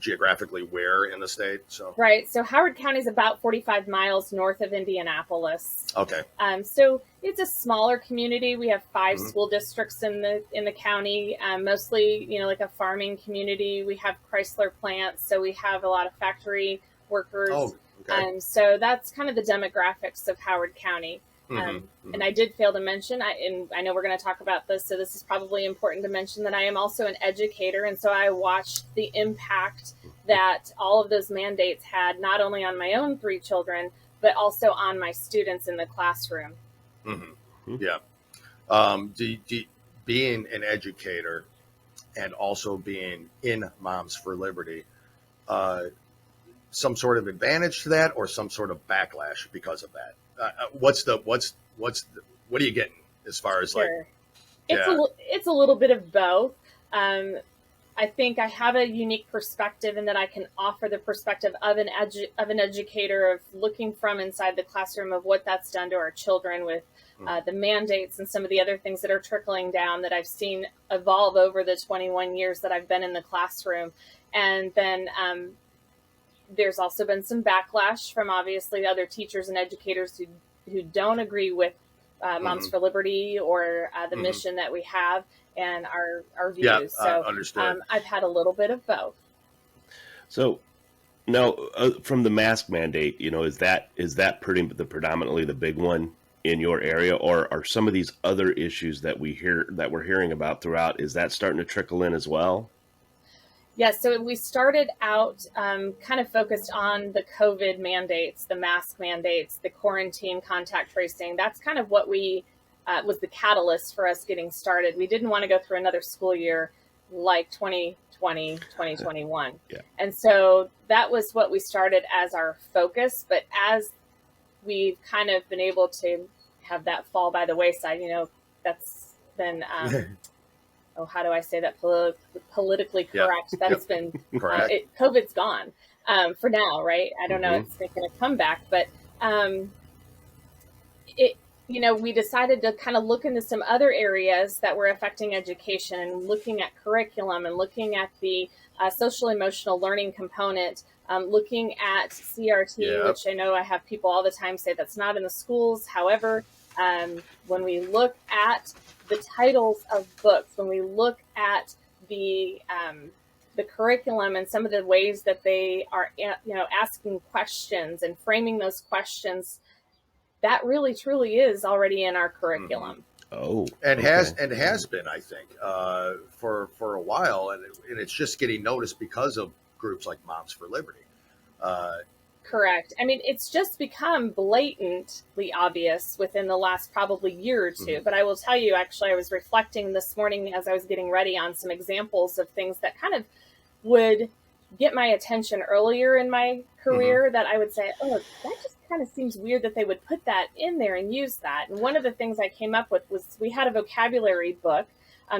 geographically where in the state? Right. So Howard County is about 45 miles north of Indianapolis. Okay. So it's a smaller community. We have 5 school districts in the county, mostly, like a farming community. We have Chrysler plants, so we have a lot of factory workers. Oh, okay. So that's kind of the demographics of Howard County. And I did fail to mention, and I know we're going to talk about this, so this is probably important to mention, that I am also an educator. And so I watched the impact that all of those mandates had, not only on my own 3 children, but also on my students in the classroom. Yeah. Being an educator and also being in Moms for Liberty, some sort of advantage to that or some sort of backlash because of that? What are you getting as far as sure. It's a little bit of both. I think I have a unique perspective in that I can offer the perspective of an educator, of looking from inside the classroom of what that's done to our children with the mandates and some of the other things that are trickling down that I've seen evolve over the 21 years that I've been in the classroom. And then There's also been some backlash from obviously other teachers and educators who don't agree with Moms for Liberty or the mission that we have and our views. Yeah, so understood. I've had a little bit of both. So now, from the mask mandate, is that predominantly the big one in your area, or are some of these other issues that we're hearing about throughout, is that starting to trickle in as well? Yes, so we started out kind of focused on the COVID mandates, the mask mandates, the quarantine, contact tracing. That's kind of what we was the catalyst for us getting started. We didn't want to go through another school year like 2020, 2021. Yeah. And so that was what we started as our focus. But as we've kind of been able to have that fall by the wayside, that's been... how do I say that politically correct? Yeah. That's been correct. COVID's gone for now, right? I don't know; it's making a comeback, but we decided to kind of look into some other areas that were affecting education, and looking at curriculum, and looking at the social emotional learning component, looking at CRT, which I know I have people all the time say that's not in the schools. However, when we look at the titles of books, when we look at the curriculum and some of the ways that they are, asking questions and framing those questions, that really truly is already in our curriculum. Oh, and has been, I think, for a while, and it's just getting noticed because of groups like Moms for Liberty. Correct. I mean, it's just become blatantly obvious within the last probably year or two. But I will tell you, actually, I was reflecting this morning as I was getting ready on some examples of things that kind of would get my attention earlier in my career, that I would say, oh, that just kind of seems weird that they would put that in there and use that. And one of the things I came up with was we had a vocabulary book.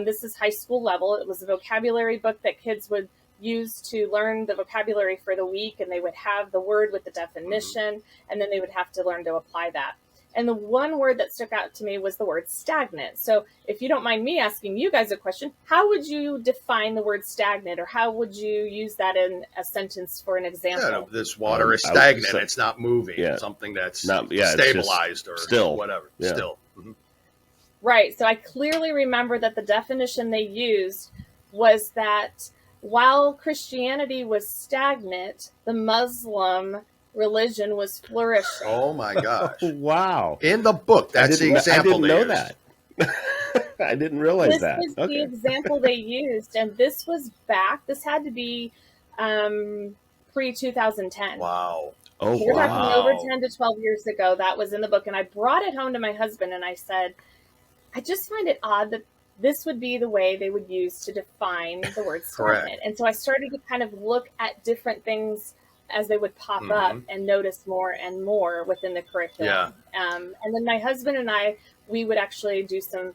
This is high school level. It was a vocabulary book that kids would use to learn the vocabulary for the week, and they would have the word with the definition, and then they would have to learn to apply that. And the one word that stuck out to me was the word stagnant. So if you don't mind me asking you guys a question, how would you define the word stagnant, or how would you use that in a sentence for an example? Yeah, this water is stagnant. It's not moving. Yeah. Something that's not stabilized or still. Whatever. Yeah. Still. Right. So I clearly remember that the definition they used was that while Christianity was stagnant, the Muslim religion was flourishing. Oh my gosh! Wow! In the book, that's the example. I didn't know that. I didn't realize that. This was the example they used, and this was back. This had to be pre-2010. Wow! Oh, we're talking over 10 to 12 years ago. That was in the book, and I brought it home to my husband, and I said, I just find it odd that this would be the way they would use to define the word stagnant. And so I started to kind of look at different things as they would pop up and notice more and more within the curriculum. And then my husband and I, we would actually do some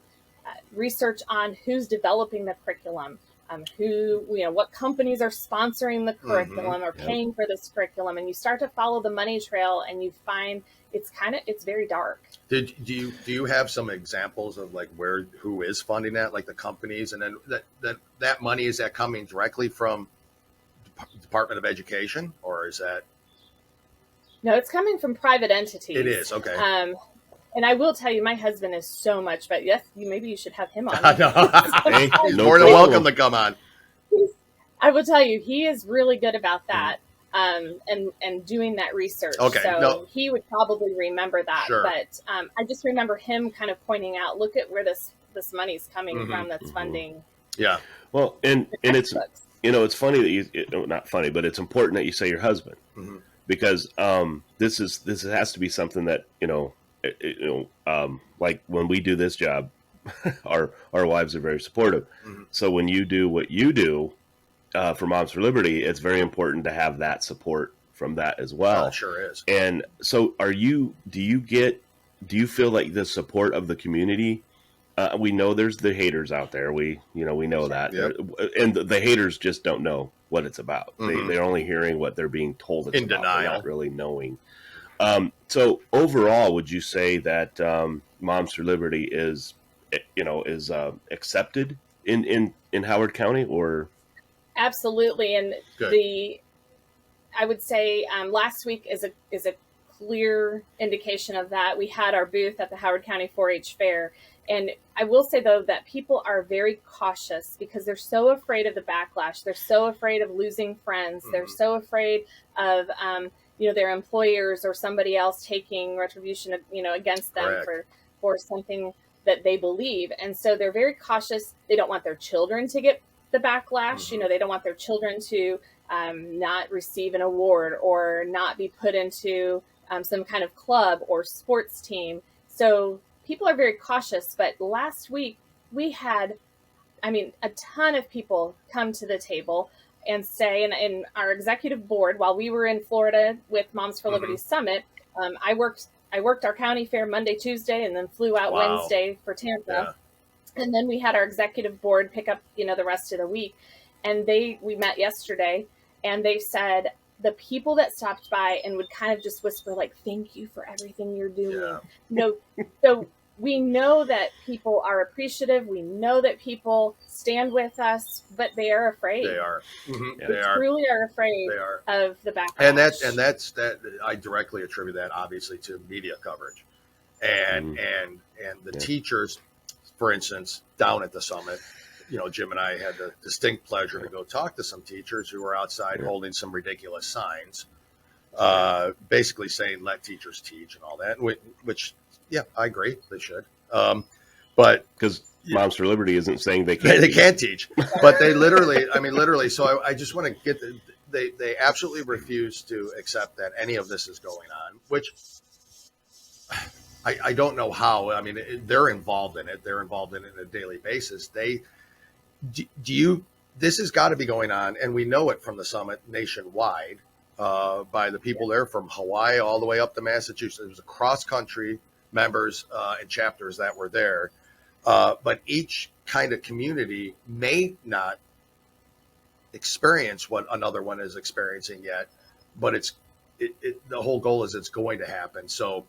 research on who's developing the curriculum, what companies are sponsoring the curriculum or paying for this curriculum. And you start to follow the money trail, and you find it's very dark. Do you have some examples of like who is funding that, like the companies, and then that money, is that coming directly from Department of Education, or is that? No, it's coming from private entities. It is, okay. And I will tell you, my husband is so much, but yes, maybe you should have him on. Hey, more than welcome to come on. I will tell you, he is really good about that. And doing that research. Okay. So he would probably remember that. Sure. But I just remember him kind of pointing out, look at where this money's coming from that's funding. Yeah. Well, and it's, it's funny that not funny, but it's important that you say your husband, because this has to be something that, like when we do this job, our wives are very supportive. So when you do what you do, for Moms for Liberty, it's very important to have that support from that as well. It sure is. And so do you feel like the support of the community? We know there's the haters out there. We know that. Yep. And the haters just don't know what it's about. They're only hearing what they're being told it's in about. denial. They're not really knowing. So overall, would you say that Moms for Liberty is accepted in Howard County, or? Absolutely. And Good. I would say last week is a clear indication of that. We had our booth at the Howard County 4-H Fair. And I will say, though, that people are very cautious because they're so afraid of the backlash. They're so afraid of losing friends. They're so afraid of, their employers or somebody else taking retribution, against them for something that they believe. And so they're very cautious. They don't want their children to get the backlash. They don't want their children to not receive an award or not be put into some kind of club or sports team. So people are very cautious. But last week we had, a ton of people come to the table and say, in our executive board, while we were in Florida with Moms for Liberty Summit, I worked our county fair Monday, Tuesday, and then flew out Wednesday for Tampa. Yeah. And then we had our executive board pick up, the rest of the week. And we met yesterday, and they said the people that stopped by and would kind of just whisper, like, thank you for everything you're doing. Yeah. So we know that people are appreciative. We know that people stand with us, but they are afraid. They are. Yeah. They truly are afraid of the backlash. And that's I directly attribute that obviously to media coverage, and the teachers, for instance, down at the summit. Jim and I had the distinct pleasure to go talk to some teachers who were outside holding some ridiculous signs, basically saying, let teachers teach and all that, which, yeah, I agree. They should. But because Moms for Liberty isn't saying they can't. They can't teach, but they literally. So I just want to get they absolutely refuse to accept that any of this is going on, which I don't know how. They're involved in it. They're involved in it on a daily basis. This has got to be going on, and we know it from the summit nationwide by the people there from Hawaii all the way up to Massachusetts. It was across country members and chapters that were there, but each kind of community may not experience what another one is experiencing yet, but the whole goal is it's going to happen. So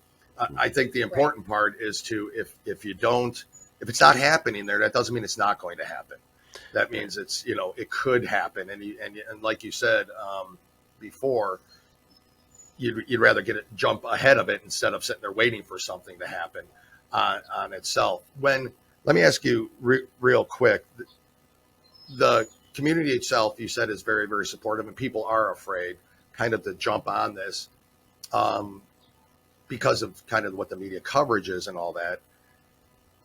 I think the important part is if it's not happening there, that doesn't mean it's not going to happen. That means it's, it could happen. And like you said before, you'd rather jump ahead of it instead of sitting there waiting for something to happen on itself. Let me ask you real quick, the community itself, you said, is very, very supportive, and people are afraid kind of to jump on this because of kind of what the media coverage is and all that.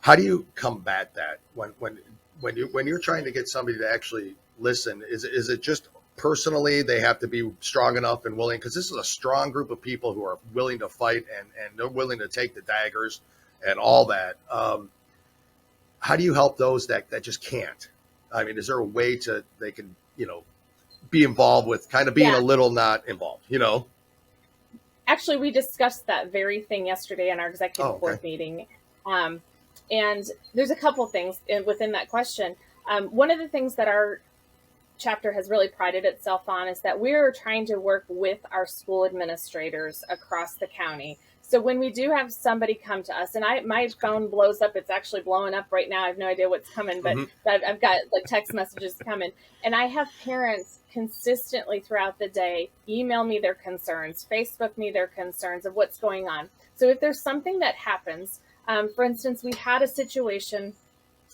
How do you combat that when you're trying to get somebody to actually listen? Is it just personally they have to be strong enough and willing, because this is a strong group of people who are willing to fight and they're willing to take the daggers and all that. How do you help those that just can't? Is there a way they can be involved with kind of being a little not involved, Actually, we discussed that very thing yesterday in our executive board meeting. And there's a couple things within that question. One of the things that our chapter has really prided itself on is that we're trying to work with our school administrators across the county. So when we do have somebody come to us, and my phone blows up, it's actually blowing up right now. I have no idea what's coming, but I've got like text messages coming. And I have parents consistently throughout the day email me their concerns, Facebook me their concerns of what's going on. So if there's something that happens, for instance, we had a situation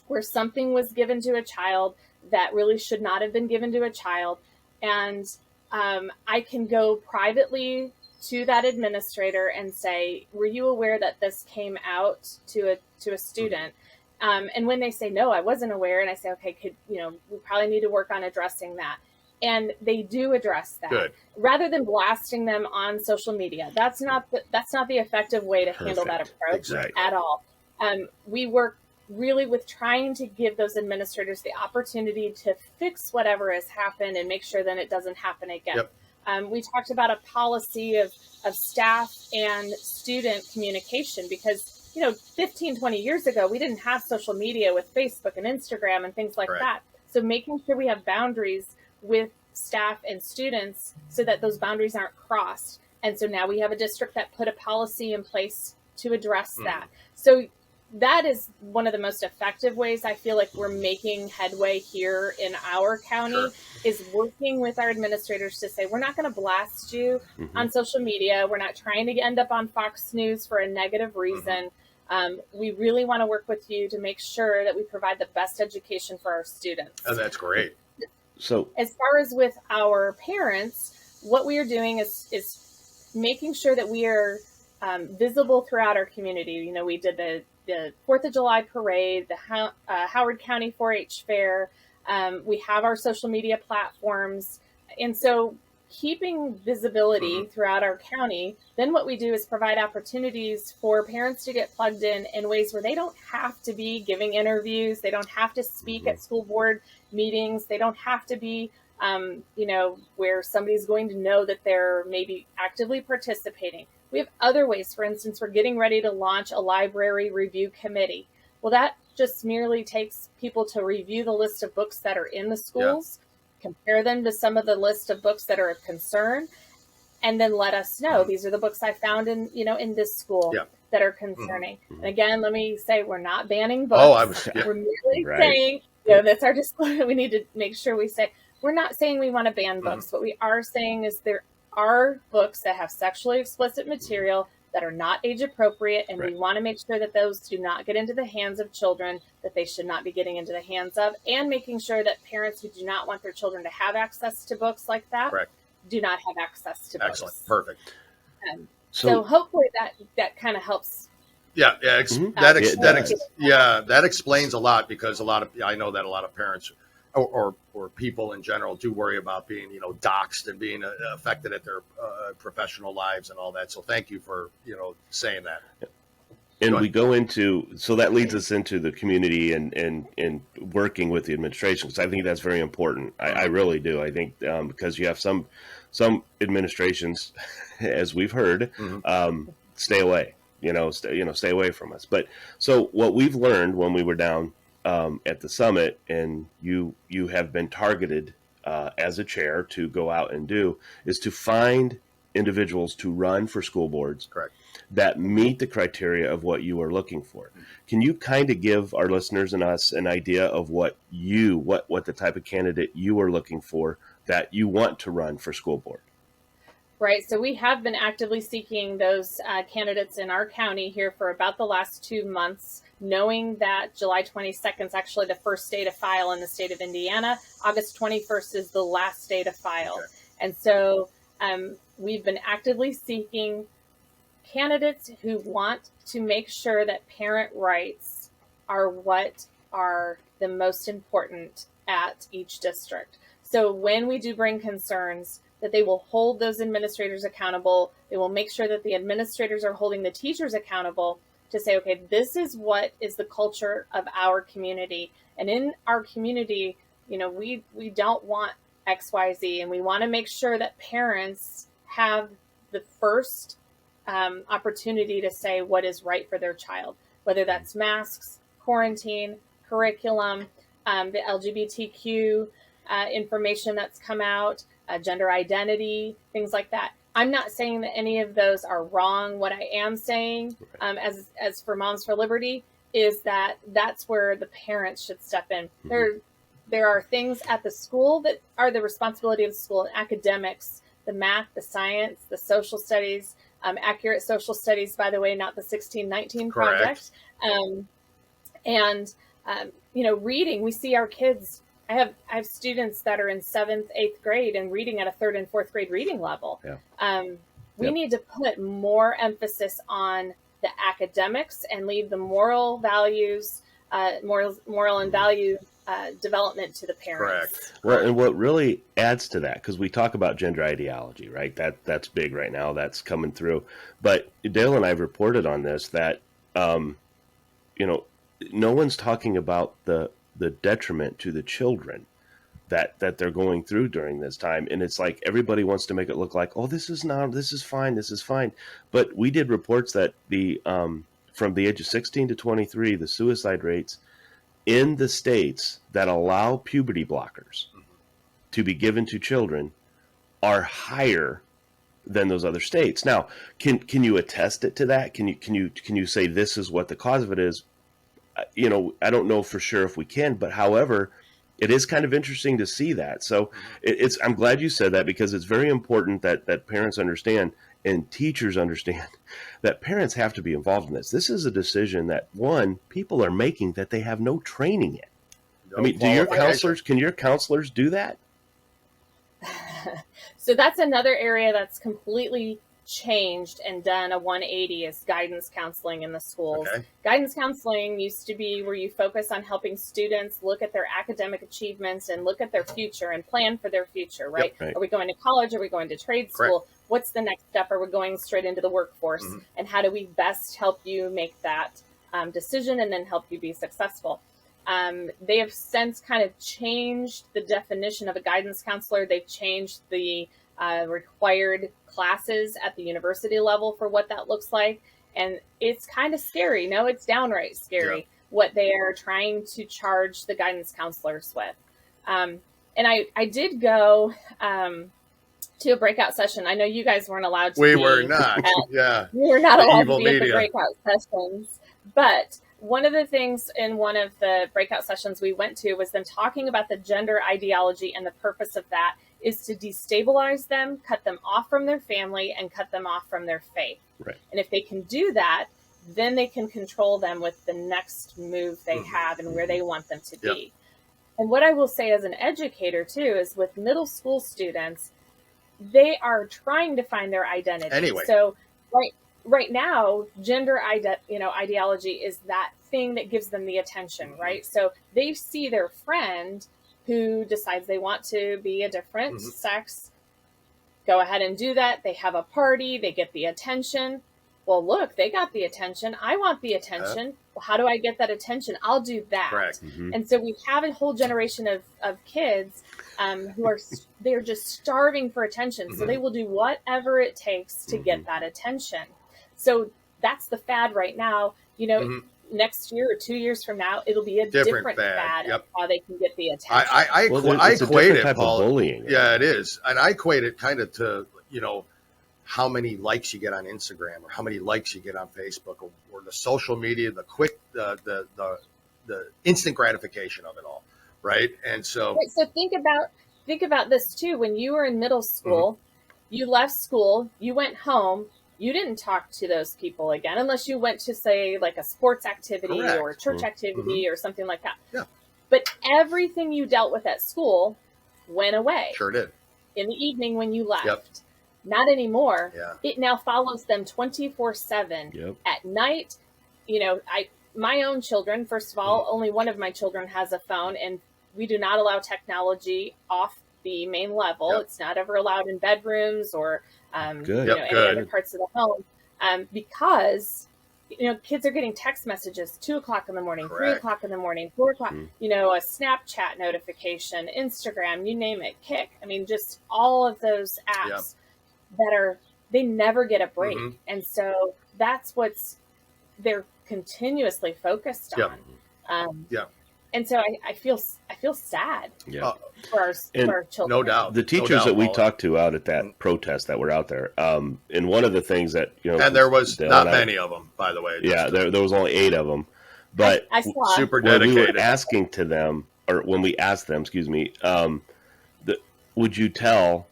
where something was given to a child that really should not have been given to a child. And I can go privately to that administrator and say, were you aware that this came out to a student? And when they say, no, I wasn't aware. And I say, okay, we probably need to work on addressing that. And they do address that. Good. Rather than blasting them on social media. That's not the effective way to handle that approach at all. We work really with trying to give those administrators the opportunity to fix whatever has happened and make sure that it doesn't happen again. Yep. We talked about a policy of staff and student communication because, 15, 20 years ago, we didn't have social media with Facebook and Instagram and things like that. So making sure we have boundaries with staff and students so that those boundaries aren't crossed. And so now we have a district that put a policy in place to address that. So that is one of the most effective ways I feel like we're making headway here in our county, Sure. is working with our administrators to say, we're not going to blast you on social media. We're not trying to end up on Fox News for a negative reason. We really want to work with you to make sure that we provide the best education for our students. And that's great. So as far as with our parents, what we are doing is making sure that we are visible throughout our community. You know, we did the 4th of July parade, the Howard County 4-H fair. We have our social media platforms. And so keeping visibility throughout our county, then what we do is provide opportunities for parents to get plugged in ways where they don't have to be giving interviews. They don't have to speak at school board meetings. They don't have to be, where somebody's going to know that they're maybe actively participating. We have other ways. For instance, we're getting ready to launch a library review committee. Well, that just merely takes people to review the list of books that are in the schools, compare them to some of the list of books that are of concern, and then let us know, these are the books I found in this school that are concerning. And again, let me say, we're not banning books. We're merely saying, that's our disclosure. We need to make sure we say, we're not saying we want to ban books. What we are saying is there are books that have sexually explicit material that are not age appropriate, and we want to make sure that those do not get into the hands of children that they should not be getting into the hands of, and making sure that parents who do not want their children to have access to books like that do not have access to books. Excellent. Perfect. So hopefully that kind of helps. That explains a lot, because I know that a lot of parents or people in general do worry about being, doxxed and being affected at their professional lives and all that. So thank you for, saying that. And we go into, so that leads us into the community and working with the administration, because I think that's very important. I really do. I think because you have some administrations, as we've heard, stay away, stay away from us. But so what we've learned when we were down at the summit, and you have been targeted as a chair to go out and do, is to find individuals to run for school boards that meet the criteria of what you are looking for. Can you kind of give our listeners and us an idea of what the type of candidate you are looking for that you want to run for school board? Right. So we have been actively seeking those candidates in our county here for about the last 2 months, knowing that July 22nd is actually the first day to file in the state of Indiana. August 21st is the last day to file. Okay. And so we've been actively seeking candidates who want to make sure that parent rights are what are the most important at each district. So when we do bring concerns, that they will hold those administrators accountable. They will make sure that the administrators are holding the teachers accountable to say, okay, this is what is the culture of our community. And in our community, we don't want XYZ, and we want to make sure that parents have the first opportunity to say what is right for their child, whether that's masks, quarantine, curriculum, the LGBTQ information that's come out, gender identity, things like that. I'm not saying that any of those are wrong. What I am saying, as for Moms for Liberty, is that that's where the parents should step in. There are things at the school that are the responsibility of the school, academics, the math, the science, the social studies, accurate social studies, by the way, not the 1619 project. Reading, we see our kids. I have students that are in 7th, 8th grade and reading at a 3rd and 4th grade reading level. We need to put more emphasis on the academics and leave the moral values, moral and value development to the parents. Well, and what really adds to that, because we talk about gender ideology, right? That's big right now. That's coming through. But Dale and I have reported on this that, no one's talking about the detriment to the children that they're going through during this time. And it's like everybody wants to make it look like, oh, this is fine. But we did reports that from the age of 16 to 23, the suicide rates in the states that allow puberty blockers to be given to children are higher than those other states. Now, can you attest it to that? Can you say this is what the cause of it is? I don't know for sure if we can, but however, it is kind of interesting to see that. So I'm glad you said that, because it's very important that parents understand and teachers understand that parents have to be involved in this. This is a decision that, one, people are making that they have no training in. I mean, can your counselors do that? So that's another area that's completely changed and done a 180 is guidance counseling in the schools. Okay. Guidance counseling used to be where you focus on helping students look at their academic achievements and look at their future and plan for their future, right? Yep, right. Are we going to college? Are we going to trade school? What's the next step? Are we going straight into the workforce? And how do we best help you make that decision and then help you be successful? They have since kind of changed the definition of a guidance counselor. They've changed the required classes at the university level for what that looks like. And it's kind of scary. No, it's downright scary what they are trying to charge the guidance counselors with. And I did go to a breakout session. I know you guys weren't allowed to We were not. We were not allowed to be media. at the breakout sessions. But one of the things in one of the breakout sessions we went to was them talking about the gender ideology, and the purpose of that is to destabilize them, cut them off from their family, and cut them off from their faith. Right. And if they can do that, then they can control them with the next move they have and where they want them to be. And what I will say as an educator too is with middle school students, they are trying to find their identity. Anyway. So right now, gender ideology is that thing that gives them the attention, right? So they see their friend who decides they want to be a different sex, go ahead and do that. They have a party, they get the attention. Well, look, they got the attention. I want the attention. Well, how do I get that attention? I'll do that. Correct. And so we have a whole generation of kids who they're just starving for attention. So they will do whatever it takes to get that attention. So that's the fad right now. Next year or 2 years from now, it'll be a different fad of how they can get the attention. I it's equate a different it, type Paul. of bullying. Yeah, it is. And I equate it kind of to, how many likes you get on Instagram or how many likes you get on Facebook or the social media, the quick, the instant gratification of it all. Right. And so. Right, so think about this too. When you were in middle school, you left school, you went home, you didn't talk to those people again, unless you went to, say, like a sports activity or a church activity or something like that. Yeah. But everything you dealt with at school went away. Sure did. In the evening when you left. Yep. Not anymore. Yeah. It now follows them 24/7 at night. My own children, first of all, only one of my children has a phone, and we do not allow technology off the main level. It's not ever allowed in bedrooms or any other parts of the home, because kids are getting text messages 2:00 in the morning, 3:00 in the morning, 4:00. A Snapchat notification, Instagram, you name it, Kick. I mean, just all of those apps they never get a break, and so that's they're continuously focused on. And so I feel sad for our children. No doubt. The teachers that we talked to out at that protest that were out there, and one of the things that, and there was not many of them, by the way. Yeah, there was only 8 of them. But I saw super when dedicated. we were asking to them, or when we asked them, would you tell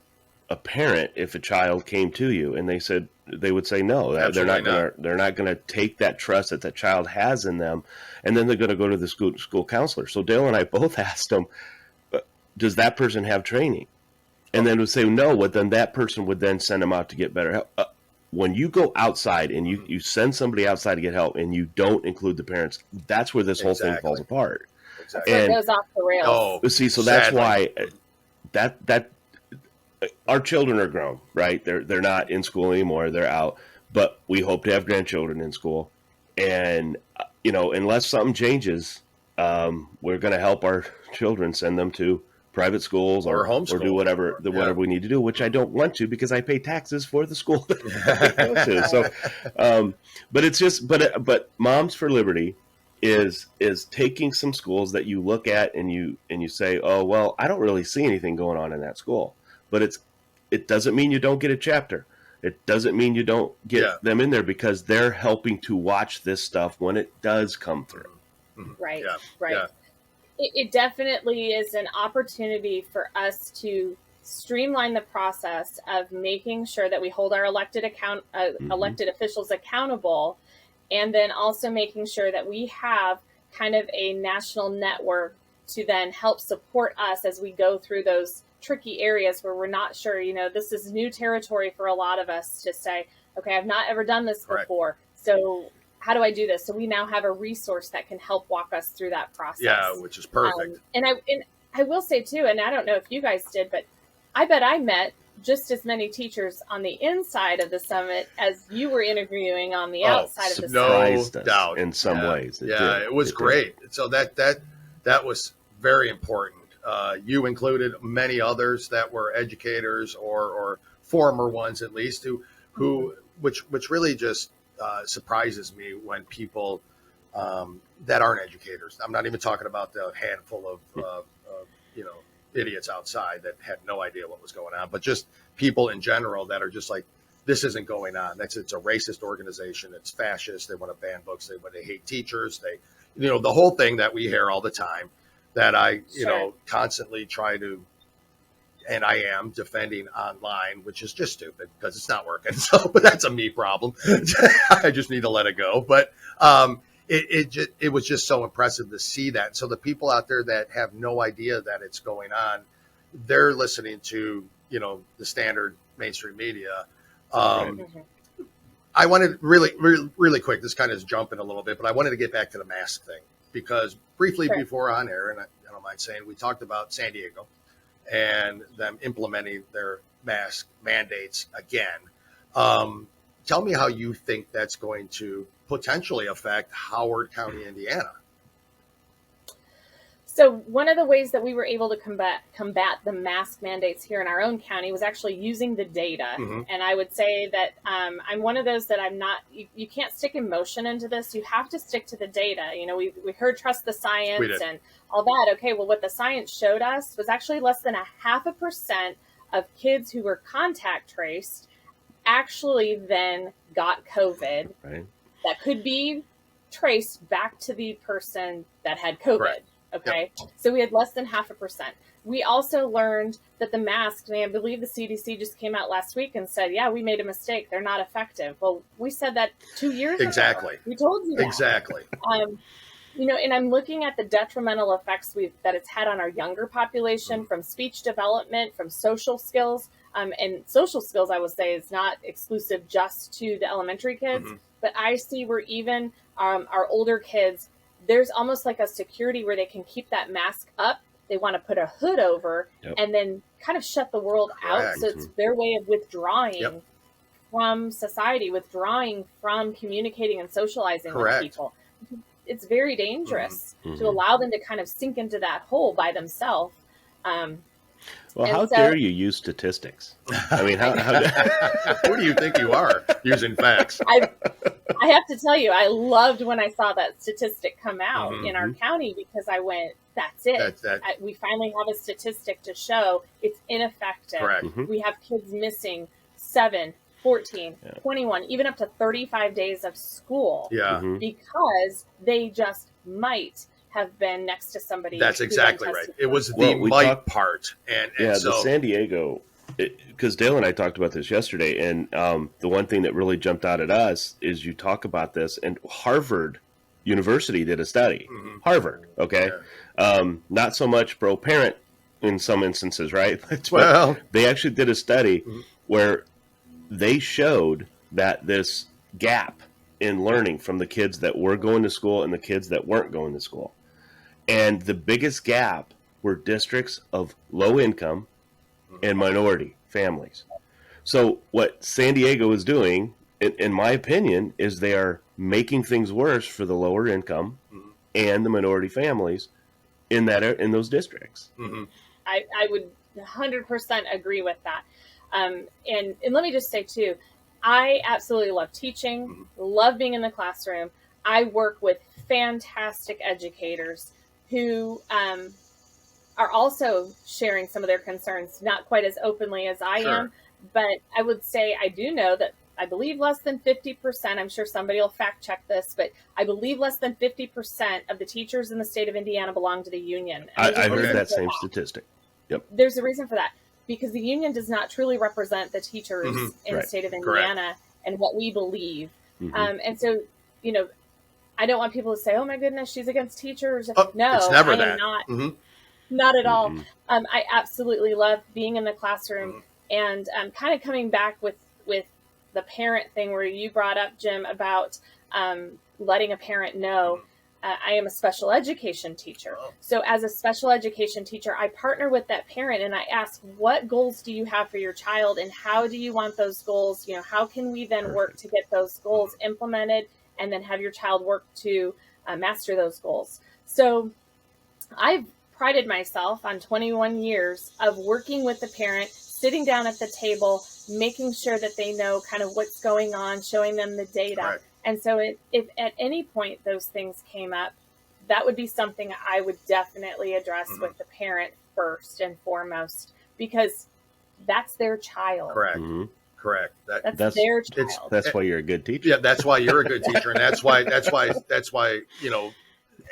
a parent if a child came to you? And they would say no. They're not going to take that trust that the child has in them, and then they're going to go to the school counselor. So Dale and I both asked them, does that person have training? And then would say no. But then that person would then send them out to get better help. When you go outside and you send somebody outside to get help, and you don't include the parents, that's where this whole thing falls apart. Exactly. And it goes off the rails. So that's why that. Our children are grown, right? They're not in school anymore. They're out, but we hope to have grandchildren in school. And, unless something changes, we're going to help our children, send them to private schools or do whatever we need to do, which I don't want to because I pay taxes for the school that I go to. So, but Moms for Liberty is taking some schools that you look at and you say, oh, well, I don't really see anything going on in that school. But it doesn't mean you don't get a chapter. It doesn't mean you don't get them in there, because they're helping to watch this stuff when it does come through. Right. Yeah. Right. Yeah. It definitely is an opportunity for us to streamline the process of making sure that we hold our elected officials accountable, and then also making sure that we have kind of a national network to then help support us as we go through those tricky areas where we're not sure. This is new territory for a lot of us to say, okay, I've not ever done this before, so how do I do this? So we now have a resource that can help walk us through that process. Yeah, which is perfect. And I will say too, and I don't know if you guys did, but I bet I met just as many teachers on the inside of the summit as you were interviewing on the outside of the summit. No doubt. In some ways. It was great. So that was very important. You included many others that were educators or former ones at least which really just surprises me when people that aren't educators. I'm not even talking about the handful of idiots outside that had no idea what was going on, but just people in general that are just like, this isn't going on. It's a racist organization. It's fascist. They want to ban books. They hate teachers. The whole thing that we hear all the time that I constantly try to. And I am defending online, which is just stupid because it's not working. So, but that's a me problem. I just need to let it go. But it was just so impressive to see that. So the people out there that have no idea that it's going on, they're listening to the standard mainstream media. I wanted really quick. This kind of is jumping a little bit, but I wanted to get back to the mask thing because briefly before on air, and I don't mind saying, we talked about San Diego and them implementing their mask mandates again. Tell me how you think that's going to potentially affect Howard County, Indiana. So one of the ways that we were able to combat the mask mandates here in our own county was actually using the data. And I would say that I'm one of those that I'm not, you can't stick emotion into this. You have to stick to the data. We heard trust the science and all that. Okay, well, what the science showed us was actually less than 0.5% of kids who were contact traced actually then got COVID. Right. That could be traced back to the person that had COVID. Right. Okay. Yep. So we had less than 0.5%. We also learned that the masks, and I believe the CDC just came out last week and said, yeah, we made a mistake. They're not effective. Well, we said that 2 years ago. We told you that. Exactly. And I'm looking at the detrimental effects that it's had on our younger population, from speech development, from social skills. And social skills, I would say, is not exclusive just to the elementary kids, but I see where even our older kids, there's almost like a security where they can keep that mask up. They want to put a hood over and then kind of shut the world out. So it's their way of withdrawing from society, withdrawing from communicating and socializing with people. It's very dangerous to allow them to kind of sink into that hole by themselves. Well, how dare you use statistics? I mean, who do you think you are using facts? I have to tell you, I loved when I saw that statistic come out in our county, because I went, that's it. We finally have a statistic to show it's ineffective. We have kids missing 7, 14, 21, even up to 35 days of school because they just might have been next to somebody. That's exactly right. It was the might part. And so, the San Diego, because Dale and I talked about this yesterday, and the one thing that really jumped out at us is you talk about this, and Harvard University did a study. Harvard, okay? Not so much pro-parent in some instances, right? But they actually did a study where they showed that this gap in learning from the kids that were going to school and the kids that weren't going to school. And the biggest gap were districts of low income and minority families. So what San Diego is doing, in my opinion, is they are making things worse for the lower income and the minority families in those districts. I would 100% agree with that. And let me just say too, I absolutely love teaching, love being in the classroom. I work with fantastic educators who are also sharing some of their concerns, not quite as openly as I am, but I would say I do know that I believe less than 50%, I'm sure somebody will fact check this, but I believe less than 50% of the teachers in the state of Indiana belong to the union. I heard that same statistic. Yep. There's a reason for that, because the union does not truly represent the teachers in the state of Indiana and what we believe. And so, you know, I don't want people to say, oh my goodness, she's against teachers. No, it's never I that. am not at all. I absolutely love being in the classroom and kind of coming back with the parent thing where you brought up, Jim, about letting a parent know. I am a special education teacher. So as a special education teacher, I partner with that parent and I ask, what goals do you have for your child and how do you want those goals? You know, how can we then work to get those goals implemented and then have your child work to master those goals? So I've prided myself on 21 years of working with the parent, sitting down at the table, making sure that they know kind of what's going on, showing them the data. Right. And so if at any point those things came up, that would be something I would definitely address with the parent first and foremost, because that's their child. Correct. That's their child. That's why you're a good teacher. Yeah, that's why you're a good teacher, and that's why you know.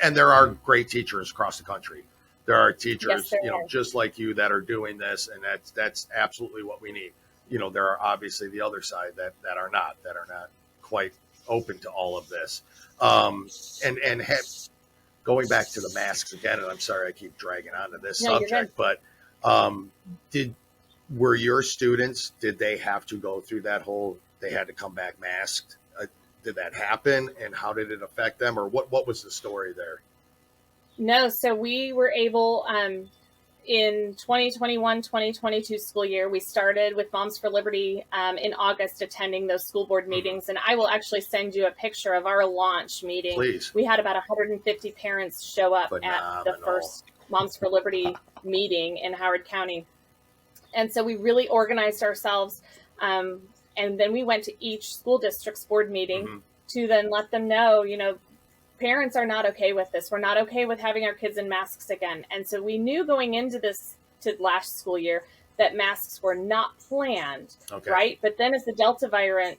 And there are great teachers across the country. There are teachers, just like you that are doing this, and that's absolutely what we need. You know, there are obviously the other side that are not quite open to all of this. Going back to the masks again, and I'm sorry I keep dragging on to this subject, but were your students, did they have to go through that whole, they had to come back masked? Did that happen, and how did it affect them, or what was the story there? No, so we were able, in 2021-2022 school year, we started with Moms for Liberty in August, attending those school board meetings. And I will actually send you a picture of our launch meeting. Please. We had about 150 parents show up at the first Moms for Liberty meeting in Howard County. And so we really organized ourselves. And then we went to each school district's board meeting to then let them know, you know, parents are not okay with this. We're not okay with having our kids in masks again. And so we knew going into to last school year that masks were not planned, right? But then as the Delta variant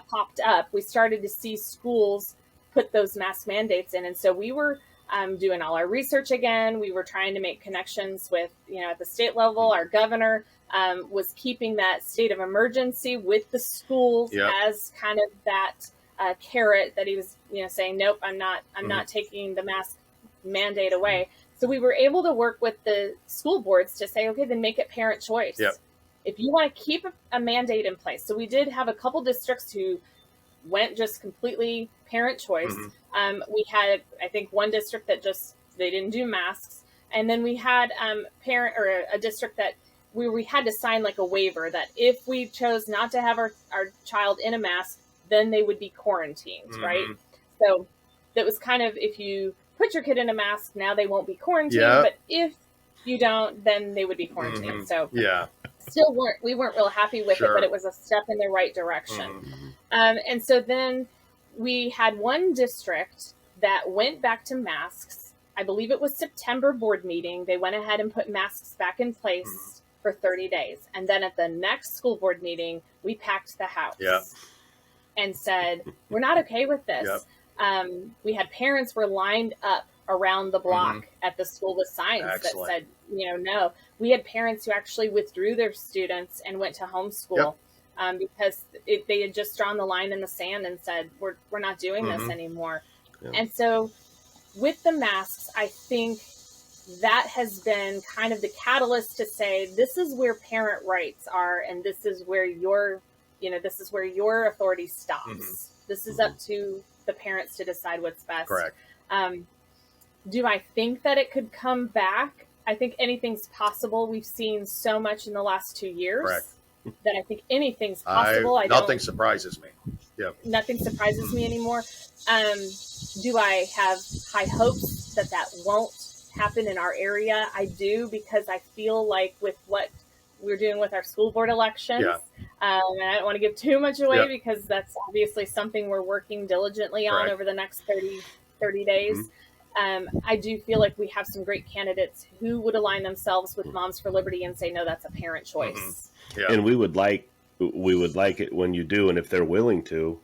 popped up, we started to see schools put those mask mandates in. And so we were doing all our research again. We were trying to make connections with, you know, at the state level. Our governor was keeping that state of emergency with the schools as kind of that carrot that he was, you know, saying, nope, I'm not taking the mask mandate away. So we were able to work with the school boards to say, okay, then make it parent choice. If you want to keep a mandate in place. So we did have a couple districts who went just completely parent choice. We had, I think, one district that they didn't do masks. And then we had a district that we had to sign like a waiver that if we chose not to have our child in a mask, then they would be quarantined, right? So that was kind of, if you put your kid in a mask, now they won't be quarantined, but if you don't, then they would be quarantined. So still we weren't real happy with it, but it was a step in the right direction. And so then we had one district that went back to masks. I believe it was September board meeting. They went ahead and put masks back in place for 30 days. And then at the next school board meeting, we packed the house. And said, we're not okay with this. We had parents were lined up around the block at the school with signs that said, you know, no. We had parents who actually withdrew their students and went to homeschool because they had just drawn the line in the sand and said, we're not doing this anymore. And so with the masks, I think that has been kind of the catalyst to say, this is where parent rights are, and this is where this is where your authority stops. This is up to the parents to decide what's best. Correct. Do I think that it could come back? I think anything's possible. We've seen so much in the last 2 years that I think anything's possible. Nothing surprises me. Nothing surprises me anymore. Do I have high hopes that won't happen in our area? I do, because I feel like with what we're doing with our school board elections. And I don't want to give too much away because that's obviously something we're working diligently on over the next 30 days. I do feel like we have some great candidates who would align themselves with Moms for Liberty and say, no, that's a parent choice. And we would like we would like it when you do, and if they're willing to,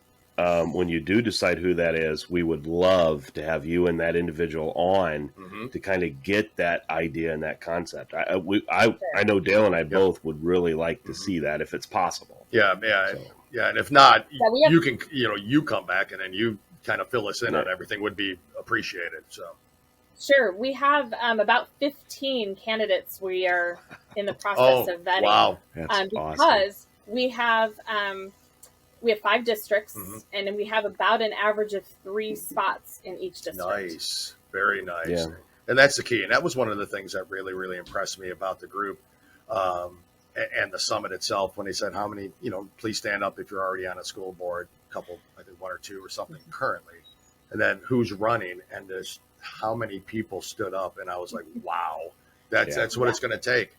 when you do decide who that is, we would love to have you and that individual on to kind of get that idea and that concept. I know Dale and I both would really like to see that if it's possible. Yeah. And if not, you can, you come back and then you kind of fill us in on everything would be appreciated. So. Sure. We have about 15 candidates we are in the process of vetting. Wow. That's because awesome. we have 5 districts, and then we have about an average of 3 spots in each district. Nice. Very nice. Yeah. And that's the key. And that was one of the things that really, really impressed me about the group and the summit itself when they said, how many, please stand up if you're already on a school board, a couple, I think 1 or 2 or something currently. And then who's running, and there's how many people stood up. And I was like, wow, that's what it's going to take.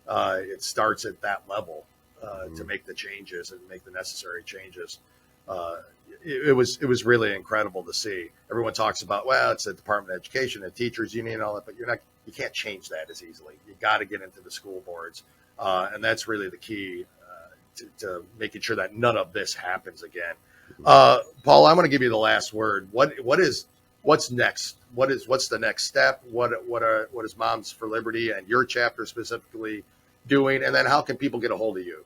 It starts at that level to make the changes and make the necessary changes. It was really incredible to see. Everyone talks about, well, it's the Department of Education, the teachers union, and all that, but you can't change that as easily. You got to get into the school boards, and that's really the key to making sure that none of this happens again. Paul, I'm going to give you the last word. What's next? What's the next step? What is Moms for Liberty and your chapter specifically doing? And then how can people get a hold of you?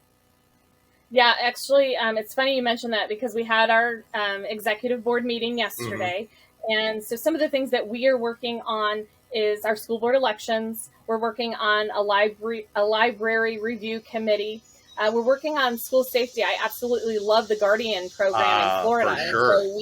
Yeah, actually, it's funny you mentioned that because we had our executive board meeting yesterday. And so some of the things that we are working on is our school board elections. We're working on a library review committee. We're working on school safety. I absolutely love the Guardian program in Florida. For sure. So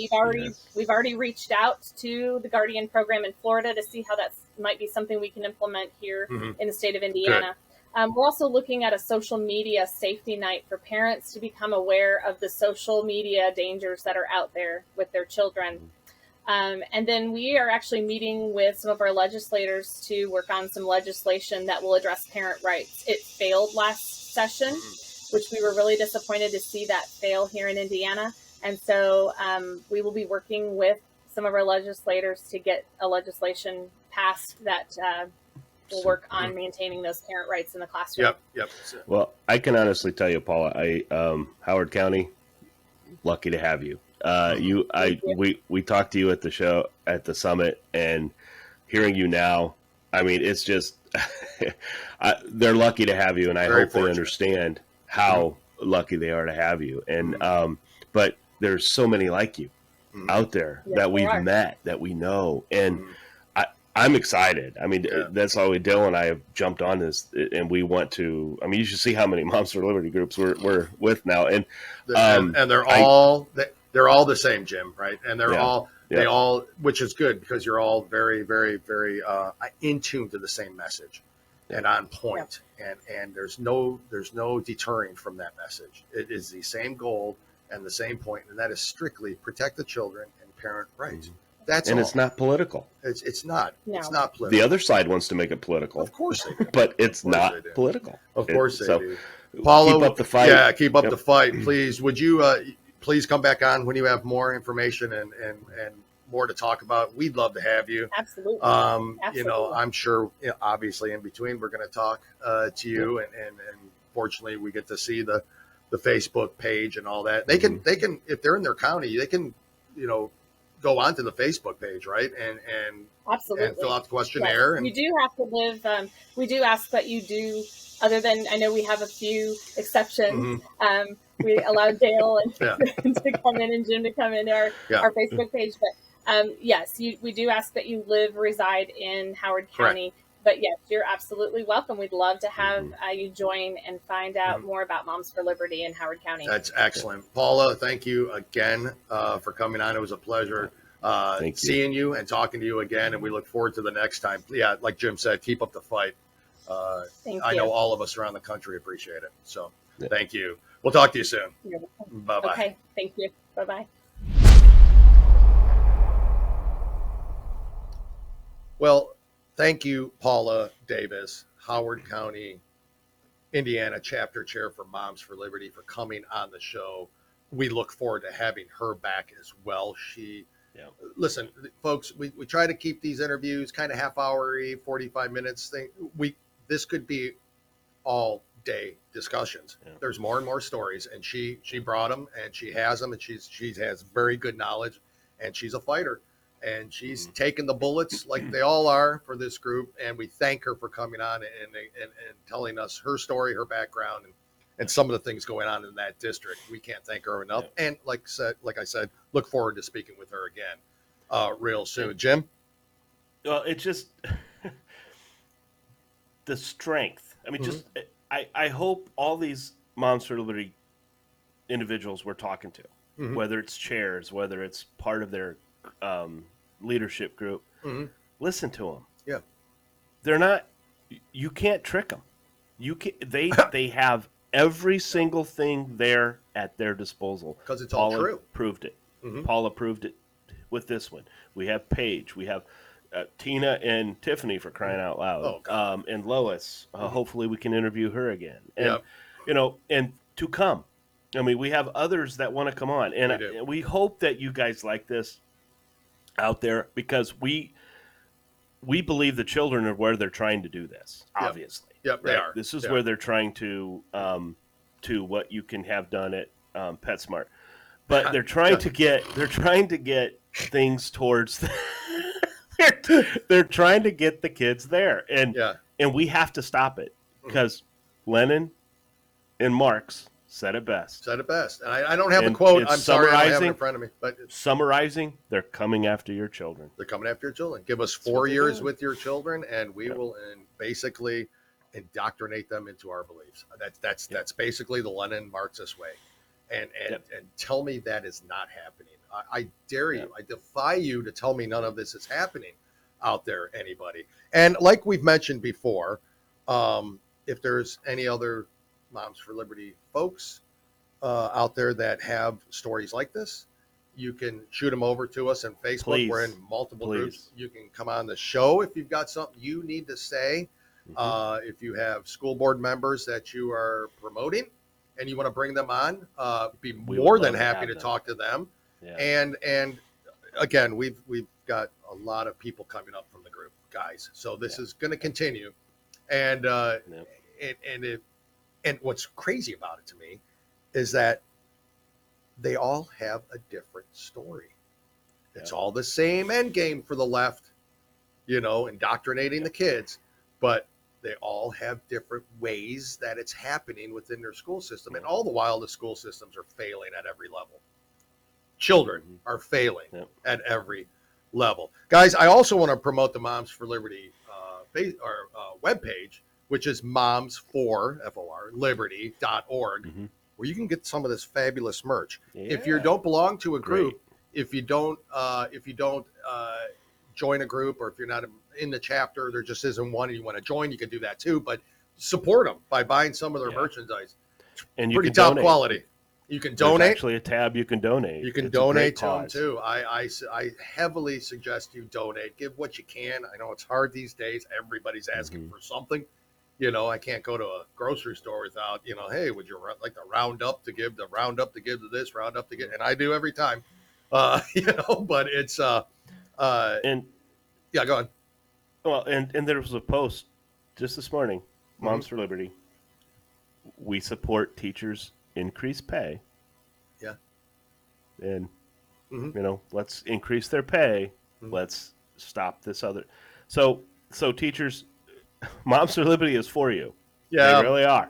we've already reached out to the Guardian program in Florida to see how that might be something we can implement here in the state of Indiana. We're also looking at a social media safety night for parents to become aware of the social media dangers that are out there with their children. And then we are actually meeting with some of our legislators to work on some legislation that will address parent rights. It failed last session, which we were really disappointed to see that fail here in Indiana. And so we will be working with some of our legislators to get a legislation passed that will work on maintaining those parent rights in the classroom. Yep. Well, I can honestly tell you, Paula, Howard County, lucky to have you. We talked to you at the show, at the summit, and hearing you now, I mean, it's just, they're lucky to have you, and I hope they understand how lucky they are to have you. And, but there's so many like you out there that we've met, that we know. And I'm excited. I mean, that's why Dale and I have jumped on this, and we want to. I mean, you should see how many Moms for Liberty groups we're with now, and they're all the same, Jim, right? And they all, which is good because you're all very, very, very in tune to the same message and on point. And there's no deterring from that message. It is the same goal and the same point, and that is strictly protect the children and parent rights. That's all. It's not political. It's not. No. It's not political. The other side wants to make it political. Of course they do. But it's not political. Of course they do. Paulo, keep up the fight. Yeah, keep up the fight, please. Would you please come back on when you have more information and more to talk about? We'd love to have you. Absolutely. I'm sure, obviously, in between, we're going to talk to you, and fortunately, we get to see the Facebook page and all that. They can if they're in their county, they can go onto the Facebook page, right? And absolutely, and fill out the questionnaire. Yes. And you do have to live. We do ask that you do. Other than, I know we have a few exceptions. We allowed Dale and to come in and Jim to come into our Facebook page, but yes, we do ask that you reside in Howard County. Correct. But yes, you're absolutely welcome. We'd love to have you join and find out more about Moms for Liberty in Howard County. That's excellent. Paula, thank you again for coming on. It was a pleasure seeing you and talking to you again, and we look forward to the next time. Yeah, like Jim said, keep up the fight. I know all of us around the country appreciate it. So thank you. We'll talk to you soon. Bye-bye. Okay, thank you. Bye-bye. Well, thank you, Paula Davis, Howard County, Indiana chapter chair for Moms for Liberty, for coming on the show. We look forward to having her back as well. Listen, folks, we try to keep these interviews kind of half-hour-y, 45 minutes thing. This could be all day discussions. Yeah. There's more and more stories, and she brought them, and she has them, and she has very good knowledge, and she's a fighter, and she's taken the bullets like they all are for this group, and we thank her for coming on and telling us her story, her background, and some of the things going on in that district. We can't thank her enough. Yeah. And like I said, look forward to speaking with her again real soon. Jim? Well, it's just the strength. I mean, just I hope all these Moms for Liberty individuals we're talking to, whether it's chairs, whether it's part of their leadership group, listen to them. Yeah, they're not. You can't trick them. You can. They have every single thing there at their disposal because it's all true. Proved it. Paula proved it with this one. We have Paige. We have Tina and Tiffany, for crying out loud. And Lois. Hopefully we can interview her again. And and to come. I mean, we have others that want to come on, and we hope that you guys like this out there, because we believe the children are where they're trying to do this. Obviously, they are. This is where they're trying to what you can have done at PetSmart, but they're trying to get things towards. They're trying to get the kids there, and we have to stop it, because Lennon and Marx said it best. And I don't have a quote. I'm sorry, I don't have it in front of me. But summarizing, they're coming after your children. They're coming after your children. Give us 4 years with your children, and we will basically indoctrinate them into our beliefs. That's basically the Lenin Marxist way. And tell me that is not happening. I dare you. I defy you to tell me none of this is happening out there, anybody. And like we've mentioned before, if there's any other Moms for Liberty folks out there that have stories like this, you can shoot them over to us on Facebook. Please. We're in multiple groups. You can come on the show if you've got something you need to say. If you have school board members that you are promoting and you want to bring them on, be more than happy to talk to them. Yeah. And again, we've got a lot of people coming up from the group, guys. So this is going to continue. And and what's crazy about it to me is that they all have a different story. It's all the same end game for the left, indoctrinating the kids, but they all have different ways that it's happening within their school system. And all the while, the school systems are failing at every level. Children are failing at every level. Guys, I also want to promote the Moms for Liberty webpage, which is moms4liberty.org, where you can get some of this fabulous merch. If you don't belong to a group, if you don't join a group, or if you're not in the chapter, there just isn't one and you want to join, you can do that too. But support them by buying some of their merchandise. And pretty top quality. You can donate. There's actually a tab you can donate. You can donate to them too. I heavily suggest you donate. Give what you can. I know it's hard these days. Everybody's asking for something. I can't go to a grocery store without, hey, would you like to round up to give to this, round up to give, and I do every time, but it's, and yeah, go on. Well, and there was a post just this morning, Moms for Liberty. We support teachers' increased pay. Yeah. And, let's increase their pay. Let's stop this other. So teachers, Moms for Liberty is for you. Yeah. They really are.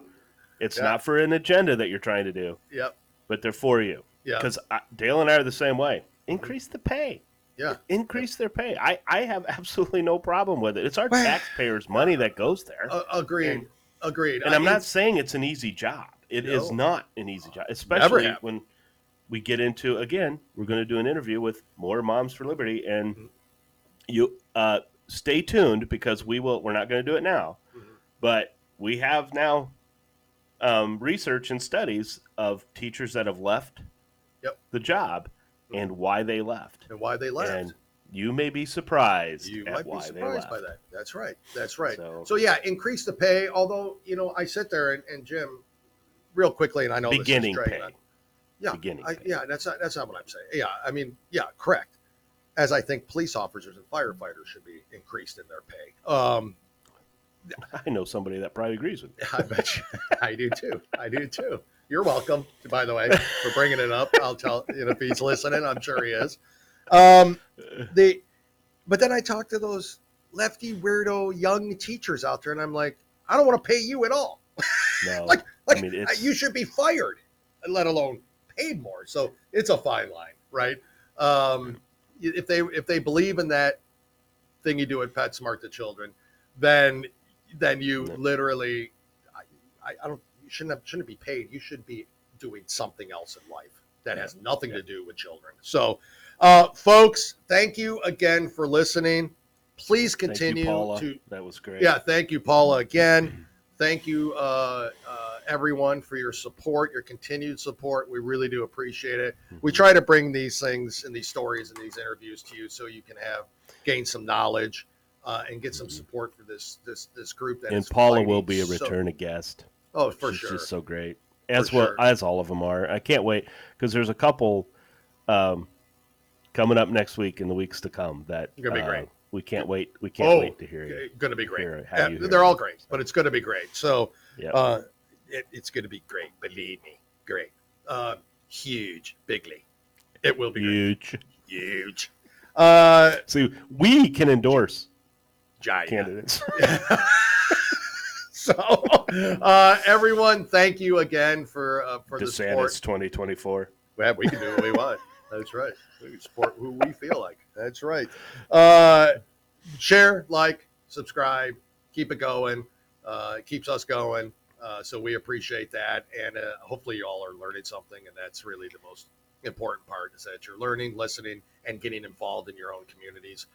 It's not for an agenda that you're trying to do. Yep. But they're for you. Yeah. Because Dale and I are the same way. Increase the pay. Yeah. Increase their pay. I have absolutely no problem with it. It's our taxpayers' money that goes there. Agreed. And I'm not saying it's an easy job. It is not an easy job, especially when we get into, again, we're going to do an interview with more Moms for Liberty, and you stay tuned, because we're not going to do it now, but we have now research and studies of teachers that have left the job and why they left. And you may be surprised. You might be surprised by that. That's right. So yeah, increase the pay. Although, I sit there and Jim, real quickly, and I know beginning this is pay. Beginning pay. Yeah, that's not what I'm saying. Yeah, I mean, yeah, correct. As I think police officers and firefighters should be increased in their pay. I know somebody that probably agrees with me. I bet you. I do too. You're welcome, by the way, for bringing it up. I'll tell if he's listening. I'm sure he is. But then I talk to those lefty weirdo young teachers out there, and I'm like, I don't want to pay you at all. No, like I mean, you should be fired, let alone paid more. So it's a fine line, right? If they believe in that thing you do at PetSmart to children, then you literally, I don't. You shouldn't be paid. You should be doing something else in life that has nothing to do with children. So, folks, thank you again for listening. Please continue to. That was great. Yeah, thank you, Paula, again. Thank you, everyone, for your support, your continued support. We really do appreciate it. We try to bring these things and these stories and these interviews to you so you can gain some knowledge and get some support for this group. And Paula will be a return guest. Oh, for She's sure. Just so great, as all of them are. I can't wait because there's a couple coming up next week and the weeks to come that gonna be great. We can't wait. We can't wait to hear you. Going to be great. They're all great, but it's going to be great. So it's going to be great. Believe me, great. Huge, bigly. It will be huge. See, we can endorse giant candidates. So, everyone, thank you again for the support. DeSantis 2024. Yeah, we can do what we want. That's right. We can support who we feel like. That's right. Share, like, subscribe, keep it going. It keeps us going. So we appreciate that. And hopefully you all are learning something. And that's really the most important part, is that you're learning, listening, and getting involved in your own communities.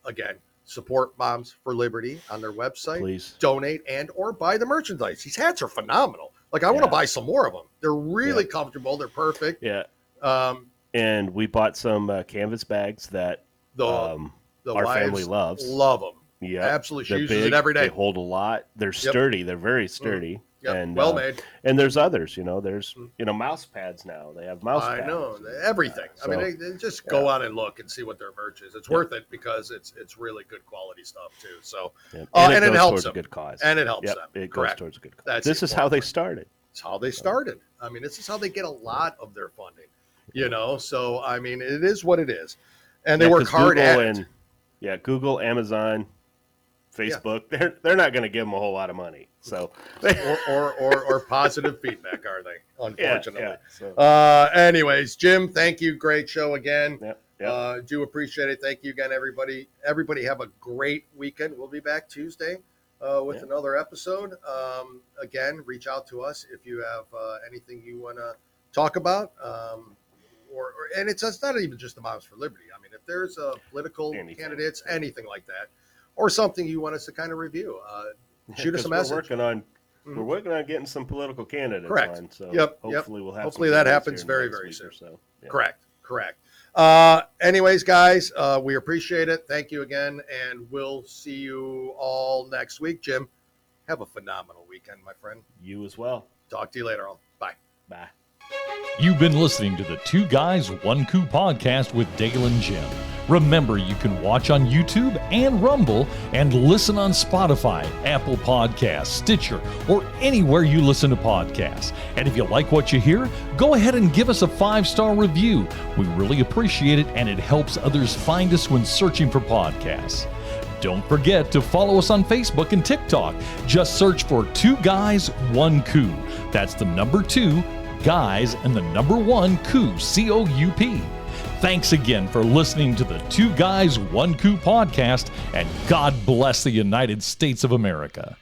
Again, support Moms for Liberty on their website. Please donate and or buy the merchandise. These hats are phenomenal. Like, I want to buy some more of them. They're really comfortable. They're perfect. Yeah. And we bought some canvas bags that our family loves. Love them. Yeah, absolutely. She uses it every day. They hold a lot. They're sturdy. They're very sturdy. And well made. And there's others. There's mouse pads now. They have mouse pads. I know everything. So, I mean, they just go out and look and see what their merch is. It's worth it because it's really good quality stuff too. So and it helps them. A good cause. And it helps them. It goes towards a good cause. This is how they started. It's how they started. I mean, this is how they get a lot of their funding. So I mean, it is what it is, and they work hard at it. Google, Amazon, Facebook, they're not going to give them a whole lot of money. So or positive feedback, are they? Unfortunately. So. Anyways, Jim, thank you. Great show again. Do appreciate it. Thank you again, everybody. Everybody have a great weekend. We'll be back Tuesday with another episode. Again, reach out to us if you have anything you want to talk about. And it's not even just the Moms for Liberty. I mean, if there's political candidates, anything like that, or something you want us to kind of review, shoot us a message. We're working on getting some political candidates on. So hopefully we'll have. Hopefully that happens very, very soon. So, Correct. Anyways, guys, we appreciate it. Thank you again, and we'll see you all next week. Jim, have a phenomenal weekend, my friend. You as well. Talk to you later on. Bye. Bye. You've been listening to the Two Guys, One Coup podcast with Dale and Jim. Remember, you can watch on YouTube and Rumble and listen on Spotify, Apple Podcasts, Stitcher, or anywhere you listen to podcasts. And if you like what you hear, go ahead and give us a 5-star review. We really appreciate it, and it helps others find us when searching for podcasts. Don't forget to follow us on Facebook and TikTok. Just search for Two Guys, One Coup. That's the number 2 Guys and the number 1 Coup, C-O-U-P. Thanks again for listening to the Two Guys, One Coup podcast, and God bless the United States of America.